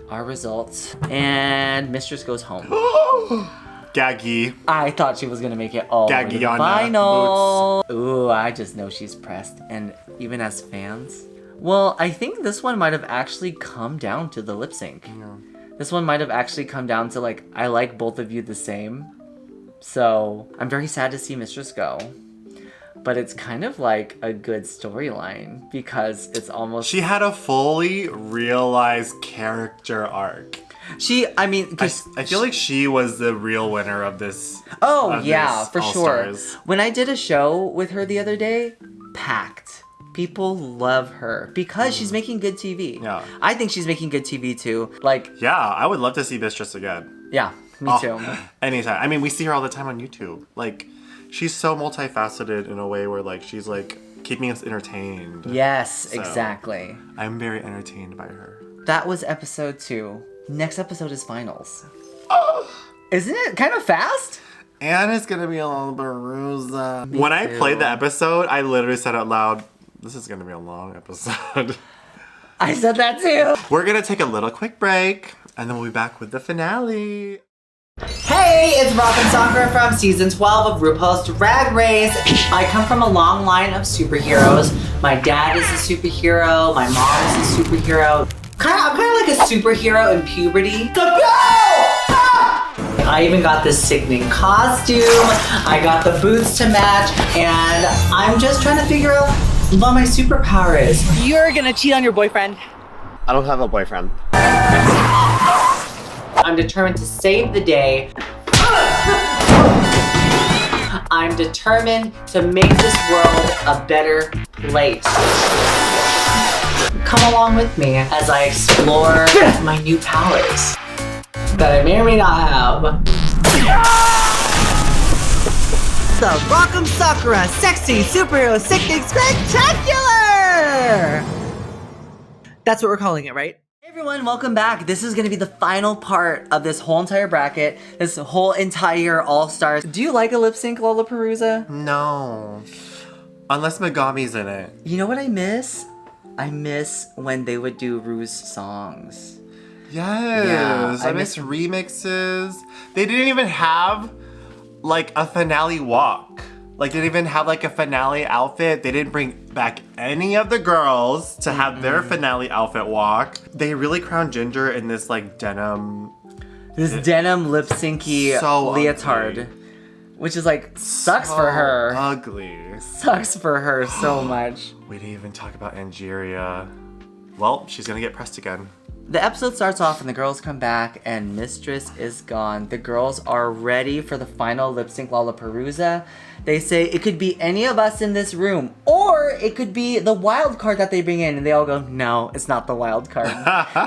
our results, and Mistress goes home. Gaggy. I thought she was gonna make it all the way to the Gagiana final. Ooh, I just know she's pressed, and even as fans. Well, I think this one might have actually come down to the lip sync. Yeah. This one might have actually come down to like, I like both of you the same. So I'm very sad to see Mistress go. But it's kind of like a good storyline because it's almost... She had a fully realized character arc. I mean... I feel like she was the real winner of this. Oh, yeah, for sure. All-Stars. When I did a show with her the other day, packed. People love her because she's making good TV. Yeah. I think she's making good TV too. Like... Yeah, I would love to see Mistress again. Yeah, me too. Anytime. I mean, we see her all the time on YouTube. Like, she's so multifaceted in a way where, like, she's, like, keeping us entertained. Yes, So, exactly. I'm very entertained by her. That was episode 2. Next episode is finals. Isn't it kind of fast? And it's gonna be a little Baruza. When I played the episode, I literally said out loud, this is gonna be a long episode. I said that too. We're gonna take a little quick break, and then we'll be back with the finale. Hey, it's Rock and Sakura from season 12 of RuPaul's Drag Race. I come from a long line of superheroes. My dad is a superhero. My mom is a superhero. I'm kind of like a superhero in puberty. I even got this sickening costume. I got the boots to match, and I'm just trying to figure out what my superpower is. You're gonna cheat on your boyfriend. I don't have a boyfriend. I'm determined to save the day. I'm determined to make this world a better place. Come along with me as I explore my new powers that I may or may not have. The Rock'em Sakura Sexy Superhero Sickening Spectacular! That's what we're calling it, right? Hey everyone, welcome back. This is gonna be the final part of this whole entire bracket, this whole entire All-Stars. Do you like a lip sync, Lollapalooza? No. Unless Megami's in it. You know what I miss? I miss when they would do Rue's songs. Yes. Yeah, I miss remixes. They didn't even have like a finale walk. Like they didn't even have like a finale outfit. They didn't bring back any of the girls to have their finale outfit walk. They really crowned Ginger in this like denim. This denim lip syncy So leotard. ugly. Which is like, sucks for her. Ugly. Sucks for her so much. We didn't even talk about Angeria. Well, she's gonna get pressed again. The episode starts off and the girls come back and Mistress is gone. The girls are ready for the final lip sync Lollapalooza. They say it could be any of us in this room or it could be the wild card that they bring in, and they all go, no, it's not the wild card.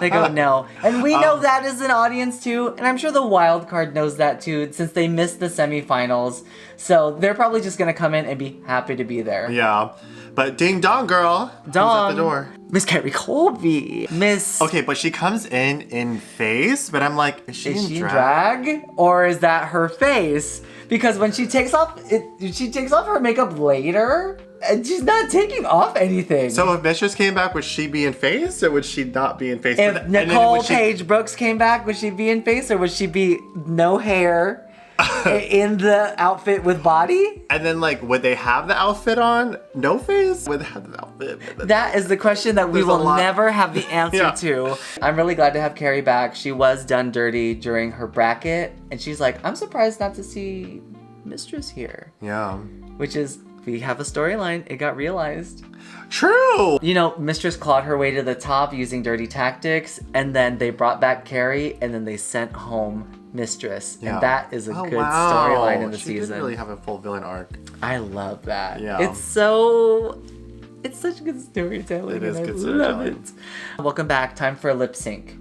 They go, no. And we know that as an audience too, and I'm sure the wild card knows that too since they missed the semifinals. So they're probably just gonna come in and be happy to be there. Yeah. But ding dong girl. Dong. Who's at the door? Miss Carrie Colby. Miss... Okay, but she comes in face, but I'm like, is she Is in she in drag? drag? Or is that her face? Because when she takes off her makeup later, and she's not taking off anything. So if Mistress came back, would she be in face or would she not be in face? If Nicole Paige Brooks came back, would she be in face or would she be no hair in the outfit with body? And then like, would they have the outfit on? No face? Would they have the outfit? That is the question that we There's a will lot. never have the answer Yeah. to. I'm really glad to have Carrie back. She was done dirty during her bracket, and she's like, I'm surprised not to see Mistress here. Yeah. Which is, we have a storyline. It got realized. True! You know, Mistress clawed her way to the top using dirty tactics, and then they brought back Carrie, and then they sent home Mistress. Yeah. And that is a good wow. storyline in the She season. did really have a full villain arc. I love that. Yeah. It's such good storytelling. It is and good I love storytelling. it. Welcome back. Time for a lip sync.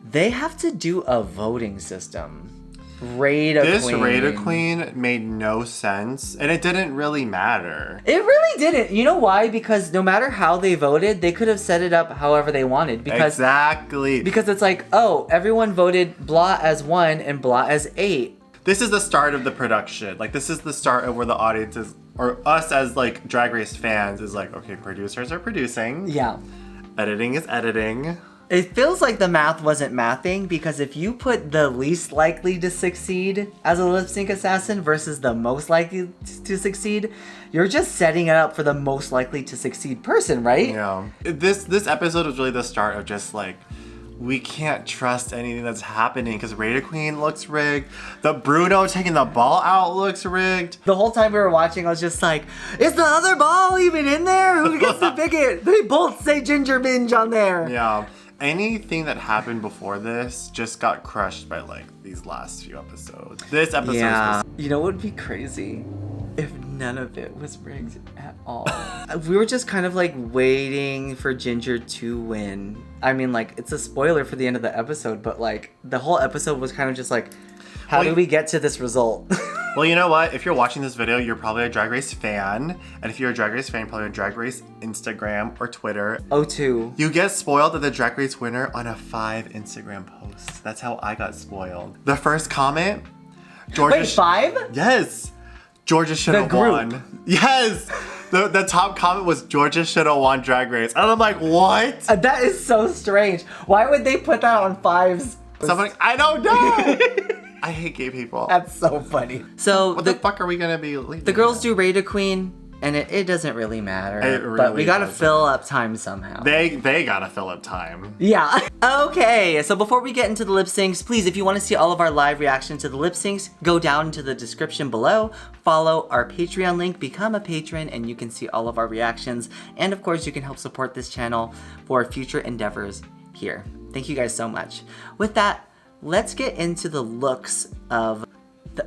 They have to do a voting system. This Raider Queen made no sense, and it didn't really matter. It really didn't. You know why? Because no matter how they voted, they could have set it up however they wanted. Exactly. Because it's like, oh, everyone voted blah as 1 and blah as 8. This is the start of the production. Like, this is the start of where the audience is, or us as like Drag Race fans is like, okay, producers are producing. Yeah. Editing is editing. It feels like the math wasn't mathing because if you put the least likely to succeed as a lip sync assassin versus the most likely to succeed, you're just setting it up for the most likely to succeed person, right? Yeah. This episode was really the start of just like, we can't trust anything that's happening because Raider Queen looks rigged. The Bruno taking the ball out looks rigged. The whole time we were watching, I was just like, is the other ball even in there? Who gets to pick it? They both say Ginger Binge on there. Yeah. Anything that happened before this just got crushed by like these last few episodes. This episode Yeah. was You know what would be crazy? If none of it was rigged at all. We were just kind of like waiting for Ginger to win. I mean, like, it's a spoiler for the end of the episode, but like, the whole episode was kind of just like, how do we get to this result? Well, you know what? If you're watching this video, you're probably a Drag Race fan. And if you're a Drag Race fan, you're probably a Drag Race Instagram or Twitter. O2. You get spoiled at the Drag Race winner on a 5 Instagram post. That's how I got spoiled. The first comment, Georgia. Wait, 5? Yes. Georgia should have group. won. Yes. The top comment was Georgia should have won Drag Race. And I'm like, what? That is so strange. Why would they put that on 5s? Somebody, I don't know. I hate gay people. That's so funny. So What the fuck are we gonna be leaving? the girls do Raider Queen, and it doesn't really matter. It but really we gotta doesn't. fill up time somehow. They gotta fill up time. Yeah. Okay, so before we get into the lip syncs, please, if you want to see all of our live reactions to the lip syncs, go down into the description below, follow our Patreon link, become a patron, and you can see all of our reactions. And of course, you can help support this channel for future endeavors here. Thank you guys so much. With that, let's get into the looks of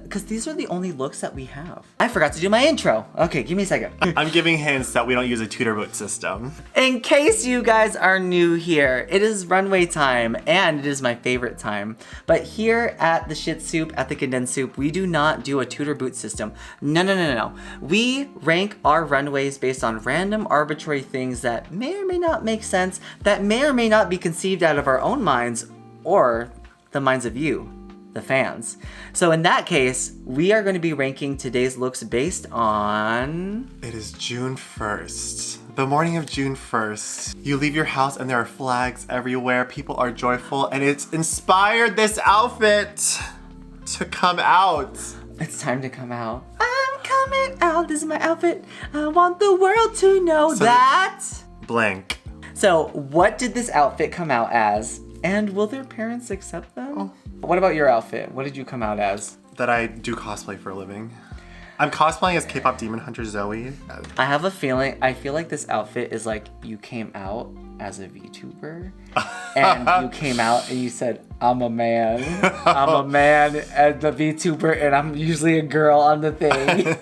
because these are the only looks that we have. I forgot to do my intro. Okay, give me a second. I'm giving hints that we don't use a tutor boot system. In case you guys are new here, it is runway time, and it is my favorite time. But here at the Shit Soup, at the Condensed Soup, we do not do a tutor boot system. No. We rank our runways based on random arbitrary things that may or may not make sense, that may or may not be conceived out of our own minds, or the minds of you, the fans. So in that case, we are going to be ranking today's looks based on... It is June 1st. The morning of June 1st. You leave your house and there are flags everywhere. People are joyful and it's inspired this outfit to come out. It's time to come out. I'm coming out. This is my outfit. I want the world to know that. Blank. So what did this outfit come out as? And will their parents accept them? Oh. What about your outfit? What did you come out as? That I do cosplay for a living. I'm cosplaying as K-pop demon hunter Zoe. I have a feeling, I feel like this outfit is like you came out as a VTuber and you came out and you said, I'm a man. I'm a man as the VTuber and I'm usually a girl on the thing.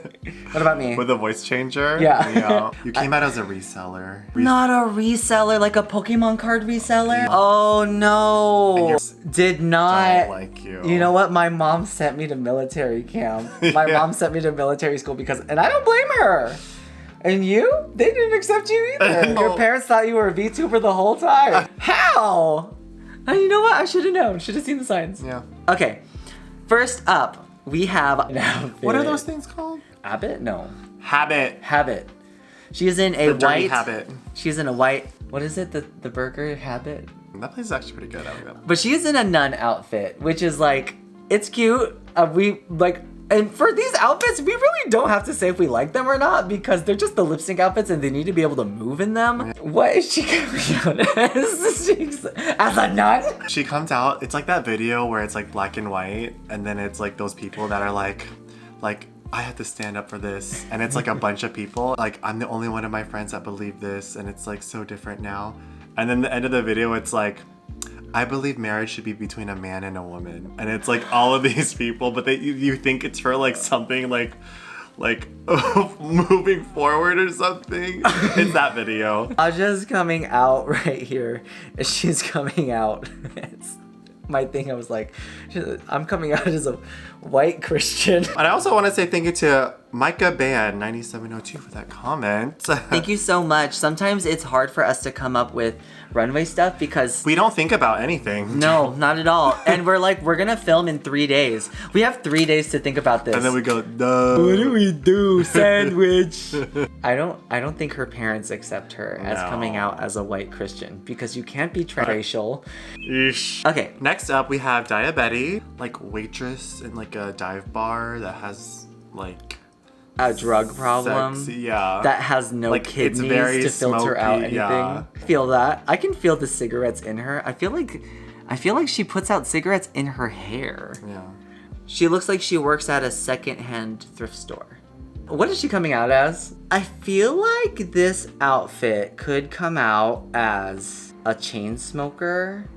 What about me? With a voice changer? Yeah. You came out as a reseller. Not a reseller, like a Pokemon card reseller? Oh no. Did not. Don't like you. You know what? My mom sent me to military camp. My mom sent me to military school because, and I don't blame her. And you? They didn't accept you either. Your parents thought you were a VTuber the whole time. How? And you know what? I should have known. Should have seen the signs. Yeah. Okay. First up, we have an outfit. What are those things called? Habit? No. Habit. She is in a The dirty white. Habit. She's in a white. What is it? The burger Habit? That place is actually pretty good. I like that. But she is in a nun outfit, which is like, it's cute. And for these outfits, we really don't have to say if we like them or not because they're just the lip sync outfits and they need to be able to move in them. What is she coming out as? As a nun? She comes out, it's like that video where it's like black and white and then it's like those people that are like, I have to stand up for this. And it's like a bunch of people. Like, I'm the only one of my friends that believe this and it's like so different now. And then the end of the video, it's like, I believe marriage should be between a man and a woman. And it's like all of these people, but you think it's for like something like moving forward or something. It's that video. Aja's coming out right here. She's coming out. It's my thing. I was like, I'm coming out as a white Christian. And I also want to say thank you to Micah Band 9702 for that comment. Thank you so much. Sometimes it's hard for us to come up with runway stuff because we don't think about anything. No, not at all. And we're gonna film in 3 days. We have 3 days to think about this. And then we go, duh. What do we do? Sandwich. I don't think her parents accept her as coming out as a white Christian because you can't be transracial. Eesh. Okay. Next up we have Diabetti, like waitress in like a dive bar that has like a drug problem. That has no like, kidneys to filter smoky, out anything. Yeah. Feel that. I can feel the cigarettes in her. I feel like she puts out cigarettes in her hair. Yeah. She looks like she works at a secondhand thrift store. What is she coming out as? I feel like this outfit could come out as a chain smoker.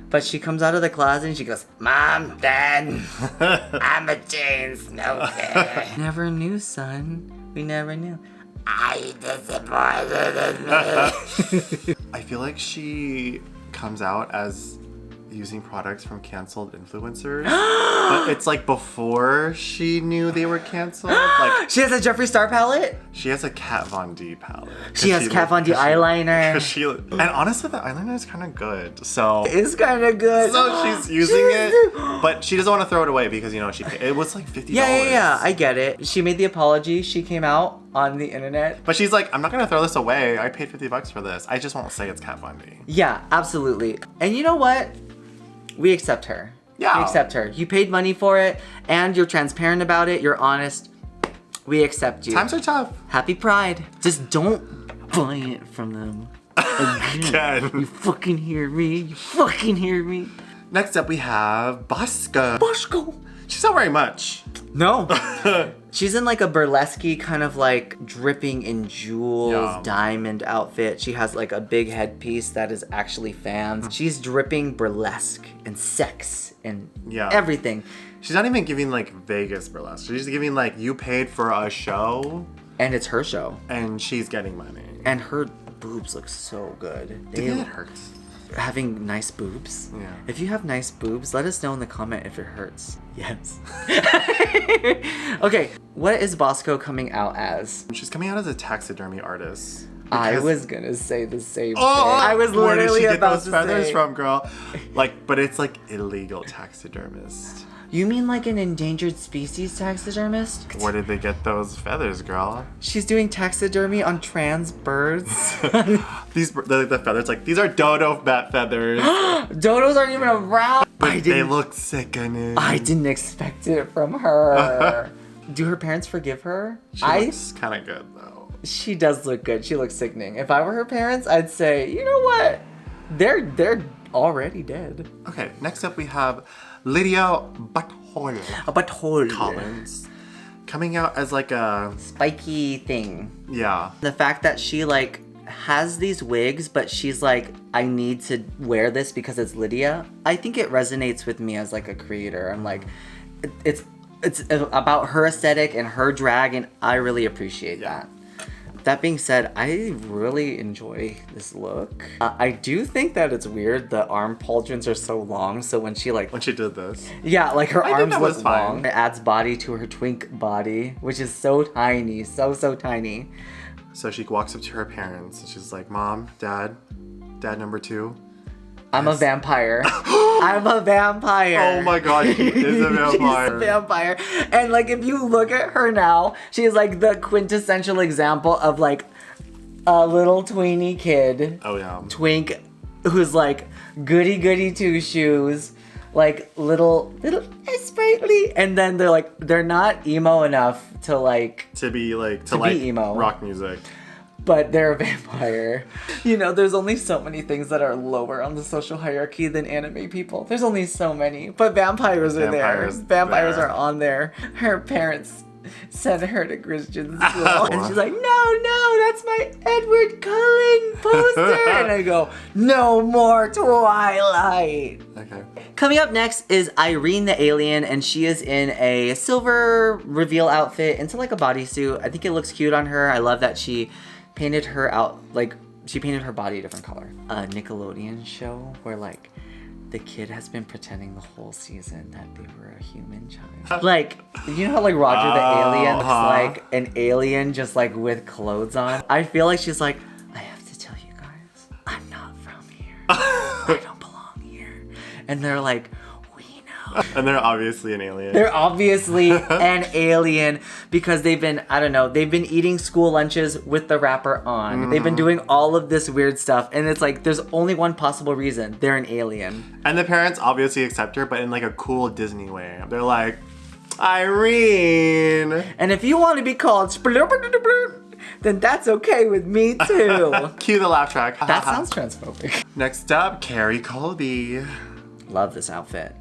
But she comes out of the closet and she goes, Mom, Dad, I'm a chain smoker. Never knew, son. We never knew. Are you disappointed in me? I feel like she comes out as using products from canceled influencers. But it's like before she knew they were canceled. Like she has a Jeffree Star palette? She has a Kat Von D palette. She has Kat Von D eyeliner. And honestly, the eyeliner is kind of good. So it is kind of good. So she's using it, but she doesn't want to throw it away because, you know, it was like $50. Yeah, I get it. She made the apology. She came out on the internet. But she's like, I'm not going to throw this away. I paid $50 for this. I just won't say it's Kat Von D. Yeah, absolutely. And you know what? We accept her. Yeah. We accept her. You paid money for it, and you're transparent about it. You're honest. We accept you. Times are tough. Happy Pride. Just don't buy it from them. Again. You fucking hear me? You fucking hear me? Next up, we have Bosco. Bosco. She's not very much. No. She's in like a burlesque kind of like dripping in jewels, diamond outfit. She has like a big headpiece that is actually fans. She's dripping burlesque and sex and everything. She's not even giving like Vegas burlesque. She's giving like you paid for a show. And it's her show. And she's getting money. And her boobs look so good. It hurts. Having nice boobs. Yeah. If you have nice boobs, let us know in the comment if it hurts. Yes. Okay, what is Bosco coming out as? She's coming out as a taxidermy artist. I was gonna say the same thing. Oh, I was where did literally she get about those to feathers say. from, girl? Like, but it's like illegal taxidermist. You mean like an endangered species taxidermist? Where did they get those feathers, girl? She's doing taxidermy on trans birds. The feathers, like, these are dodo bat feathers. Dodos aren't even around. But they look sickening. I didn't expect it from her. Do her parents forgive her? She looks kind of good, though. She does look good. She looks sickening. If I were her parents, I'd say, you know what? They're already dead. Okay, next up we have Lydia Butthole Collins. Coming out as like a spiky thing. Yeah. The fact that she like has these wigs, but she's like, I need to wear this because it's Lydia. I think it resonates with me as like a creator. I'm like, it's about her aesthetic and her drag, and I really appreciate that. That being said, I really enjoy this look. I do think that it's weird the arm pauldrons are so long, so when she did this. Yeah, like her arms look fine. long. It adds body to her twink body, which is so tiny, so tiny. So she walks up to her parents and she's like, Mom, Dad number 2. I'm a vampire. I'm a vampire. Oh my god, she is a vampire. She's a vampire. And like, if you look at her now, she is like the quintessential example of like a little tweeny kid. Oh yeah. Twink who's like goody two shoes, like little sprightly, and then they're not emo enough to be emo rock music. But they're a vampire. You know, there's only so many things that are lower on the social hierarchy than anime people. There's only so many. But vampires are there. Vampires are on there. Her parents sent her to Christian school. And she's like, no, that's my Edward Cullen poster. And I go, no more Twilight. Okay. Coming up next is Irene the Alien, and she is in a silver reveal outfit into like a bodysuit. I think it looks cute on her. I love that she painted her out, like, she painted her body a different color. A Nickelodeon show where, like, the kid has been pretending the whole season that they were a human child. Like, you know how, like, Roger the Alien looks like an alien just, like, with clothes on? I feel like she's like, I have to tell you guys, I'm not from here. I don't belong here. And they're like, and they're obviously an alien. They're obviously an alien because they've been eating school lunches with the wrapper on. Mm-hmm. They've been doing all of this weird stuff, and it's like, there's only one possible reason. They're an alien. And the parents obviously accept her, but in like a cool Disney way. They're like, Irene! And if you want to be called then that's okay with me too. Cue the laugh track. That sounds transphobic. Next up, Carrie Colby. Love this outfit.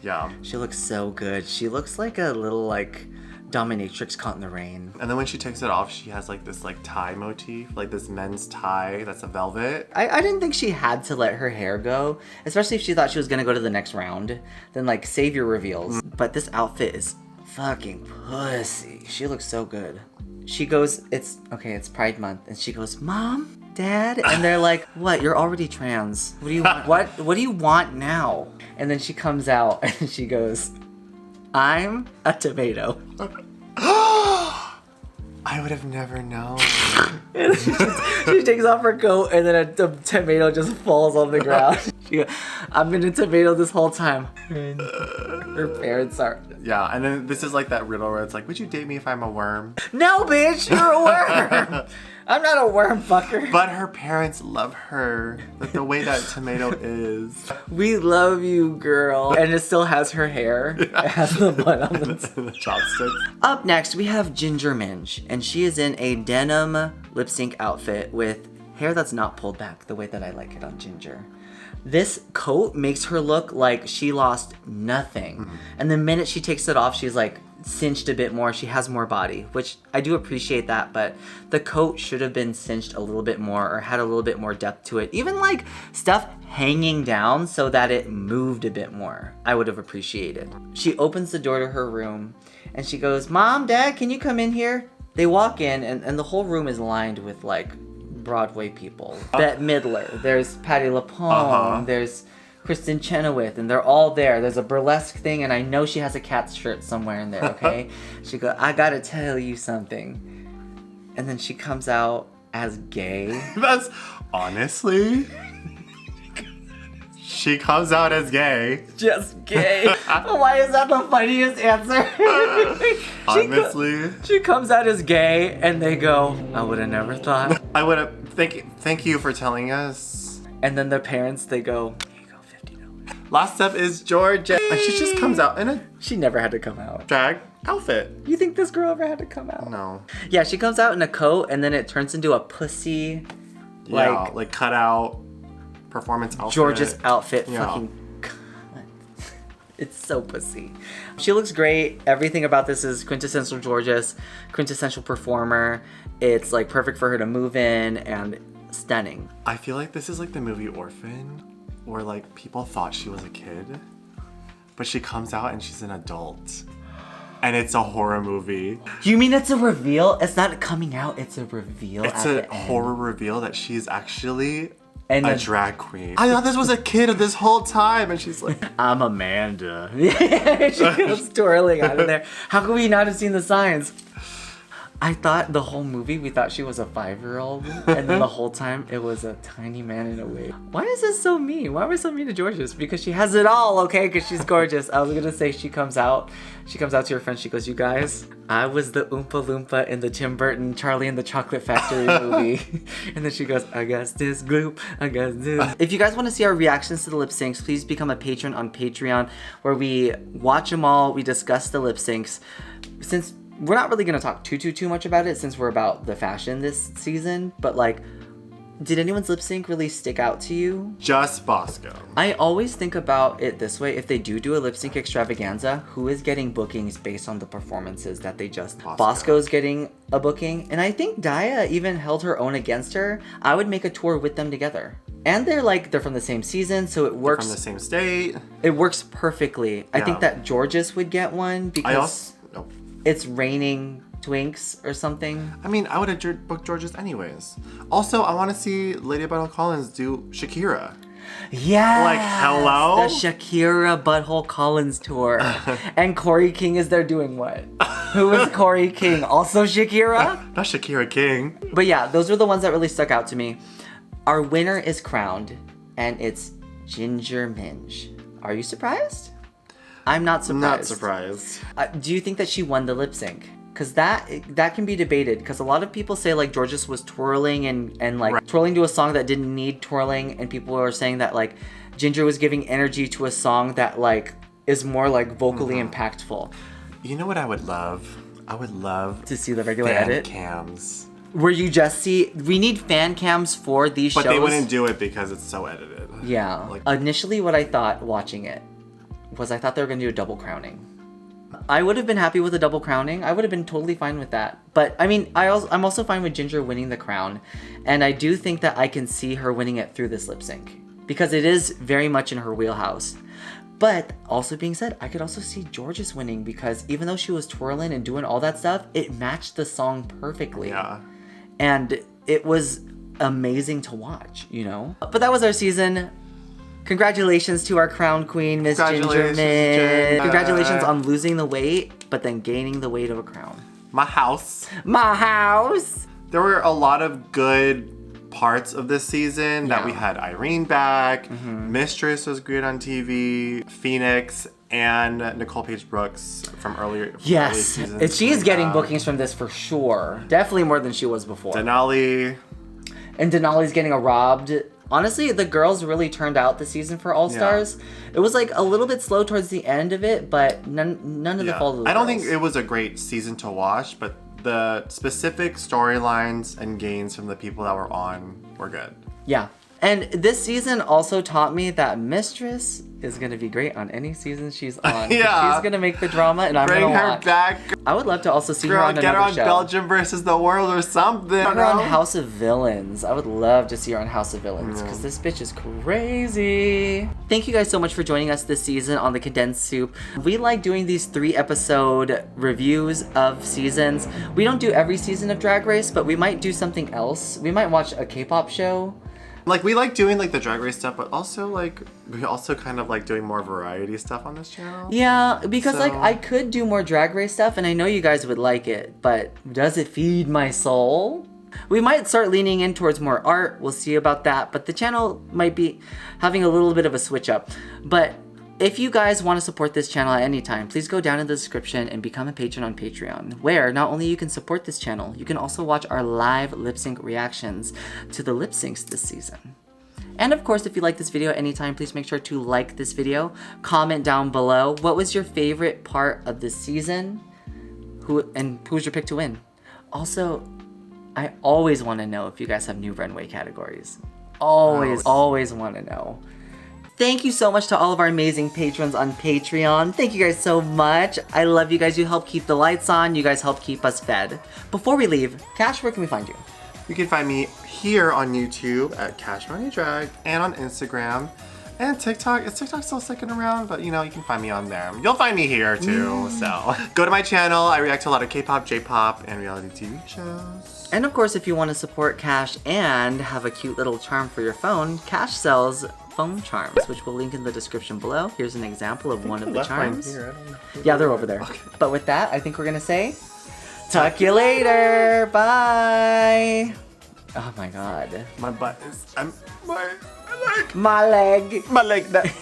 Yeah. She looks so good. She looks like a little like dominatrix caught in the rain. And then when she takes it off, she has like this like tie motif, like this men's tie that's a velvet. I didn't think she had to let her hair go, especially if she thought she was gonna go to the next round. Then like save your reveals. But this outfit is fucking pussy. She looks so good. She goes, it's Pride Month, and she goes, Mom, Dad, and they're like, what? You're already trans. What do you want? What do you want now? And then she comes out and she goes, I'm a tomato. I would have never known. And she takes off her coat, and then a tomato just falls on the ground. She goes, I've been a tomato this whole time. And her parents are. Yeah, and then this is like that riddle where it's like, would you date me if I'm a worm? No, bitch, you're a worm. I'm not a worm, fucker. But her parents love her. Like the way that tomato is. We love you, girl. And it still has her hair. Yeah. It has the butt on the chopsticks. Up next, we have Ginger Minj. And she is in a denim lip sync outfit with hair that's not pulled back the way that I like it on Ginger. This coat makes her look like she lost nothing. Mm-hmm. And the minute she takes it off, she's like cinched a bit more. She has more body, which I do appreciate that, but the coat should have been cinched a little bit more or had a little bit more depth to it. Even like stuff hanging down so that it moved a bit more, I would have appreciated. She opens the door to her room and she goes, Mom, Dad, can you come in here? They walk in and the whole room is lined with like Broadway people. Bette Midler, there's Patti LuPone, there's Kristen Chenoweth, and they're all there. There's a burlesque thing, and I know she has a Cat's shirt somewhere in there, okay? She goes, I gotta tell you something. And then she comes out as gay. That's honestly... She comes out as gay. Just gay. Why is that the funniest answer? Honestly. She comes out as gay, and they go, I would have never thought. I would have... Thank you for telling us. And then their parents, they go, $50. Last up is Georgia. And she just comes out in a She never had to come out. drag outfit. You think this girl ever had to come out? No. Yeah, she comes out in a coat and then it turns into a pussy, Like cut out performance outfit. George's outfit. Yeah. Fucking it's so pussy. She looks great. Everything about this is quintessential Georges, quintessential performer. It's like perfect for her to move in and stunning. I feel like this is like the movie Orphan, where like people thought she was a kid, but she comes out and she's an adult. And it's a horror movie. You mean it's a reveal? It's not coming out, it's a reveal. It's a horror reveal that she's actually a drag queen. I thought this was a kid this whole time, and she's like, I'm Amanda. She goes twirling out of there. How could we not have seen the signs? I thought the whole movie, we thought she was a 5-year-old, and then the whole time it was a tiny man in a wig. Why is this so mean? Why are we so mean to Georges? Because she has it all, okay? Because she's gorgeous. I was gonna say she comes out to her friends, she goes, you guys, I was the Oompa Loompa in the Tim Burton Charlie and the Chocolate Factory movie. And then she goes, I guess this group, I guess this. If you guys want to see our reactions to the lip syncs, please become a patron on Patreon, where we watch them all, we discuss the lip syncs. Since we're not really gonna talk too much about it since we're about the fashion this season, but like, did anyone's lip sync really stick out to you? just Bosco. I always think about it this way: if they do a lip sync extravaganza, who is getting bookings based on the performances that they just... Bosco's getting a booking, and I think Daya even held her own against her. I would make a tour with them together. And they're from the same season, so it works. From the same state. It works perfectly. I think that Georges would get one because it's raining twinks or something. I mean, I would have booked Georges anyways. Also, I want to see Lady Butthole Collins do Shakira. Yeah. Like, hello? The Shakira Butthole Collins tour. And Corey King is there doing what? Who is Corey King? Also Shakira? Not Shakira King. But yeah, those were the ones that really stuck out to me. Our winner is crowned, and it's Ginger Minj. Are you surprised? I'm not surprised. Not surprised. Do you think that she won the lip sync? Because that can be debated. Because a lot of people say like Georges was twirling and like twirling to a song that didn't need twirling, and people are saying that like Ginger was giving energy to a song that like is more like vocally impactful. You know what I would love? I would love to see the regular fan edit cams. Where you just see, we need fan cams for these shows. But they wouldn't do it because it's so edited. Yeah. Like, initially what I thought watching it was I thought they were going to do a double crowning. I would have been happy with a double crowning. I would have been totally fine with that. But I mean, I'm also fine with Ginger winning the crown. And I do think that I can see her winning it through this lip sync. Because it is very much in her wheelhouse. But also being said, I could also see Georges winning because even though she was twirling and doing all that stuff, it matched the song perfectly. Yeah. And it was amazing to watch, you know? But that was our season. Congratulations to our crown queen, Miss Ginger Minj. Congratulations on losing the weight, but then gaining the weight of a crown. My house. My house. There were a lot of good parts of this season that we had Irene back, Mistress was great on TV, Phoenix, and Nicole Paige Brooks from early seasons. She is getting bookings from this for sure. Definitely more than she was before. Denali. And Denali's getting a robbed. Honestly, the girls really turned out the season for All Stars. Yeah. It was like a little bit slow towards the end of it, but none of the fault of the I don't girls. think it was a great season to watch, but the specific storylines and gains from the people that were on were good. Yeah. And this season also taught me that Mistress is gonna be great on any season she's on. Yeah. She's gonna make the drama, and I'm Bring gonna her watch. back. I would love to also see her Girl, on get another her on show. Belgium versus the World or something. Get her on House of Villains. I would love to see her on House of Villains because this bitch is crazy. Thank you guys so much for joining us this season on the Condensed Soup. We like doing these 3-episode reviews of seasons. We don't do every season of Drag Race, but we might do something else. We might watch a K-pop show. Like, we like doing like the Drag Race stuff, but also like we also kind of like doing more variety stuff on this channel. Yeah, because like So- I could do more Drag Race stuff, and I know you guys would like it, but does it feed my soul? We might start leaning in towards more art. We'll see about that, but the channel might be having a little bit of a switch up. But if you guys want to support this channel at any time, please go down in the description and become a patron on Patreon, where not only you can support this channel, you can also watch our live lip sync reactions to the lip syncs this season. And of course, if you like this video at any time, please make sure to like this video, comment down below. What was your favorite part of this season? Who's your pick to win? Also, I always want to know if you guys have new runway categories. Always want to know. Thank you so much to all of our amazing patrons on Patreon. Thank you guys so much. I love you guys. You help keep the lights on. You guys help keep us fed. Before we leave, Cash, where can we find you? You can find me here on YouTube at Cash Money Drag and on Instagram and TikTok. Is TikTok still sticking around? But you know, you can find me on there. You'll find me here too. So go to my channel. I react to a lot of K-pop, J-pop, and reality TV shows. And of course, if you want to support Cash and have a cute little charm for your phone, Cash sells phone charms, which we'll link in the description below. Here's an example of one of the Left mine charms. here. I don't know. Yeah, they're over there. Okay. But with that, I think we're gonna say, talk you later. Bye. Oh my god. My butt is. My My leg. leg. That.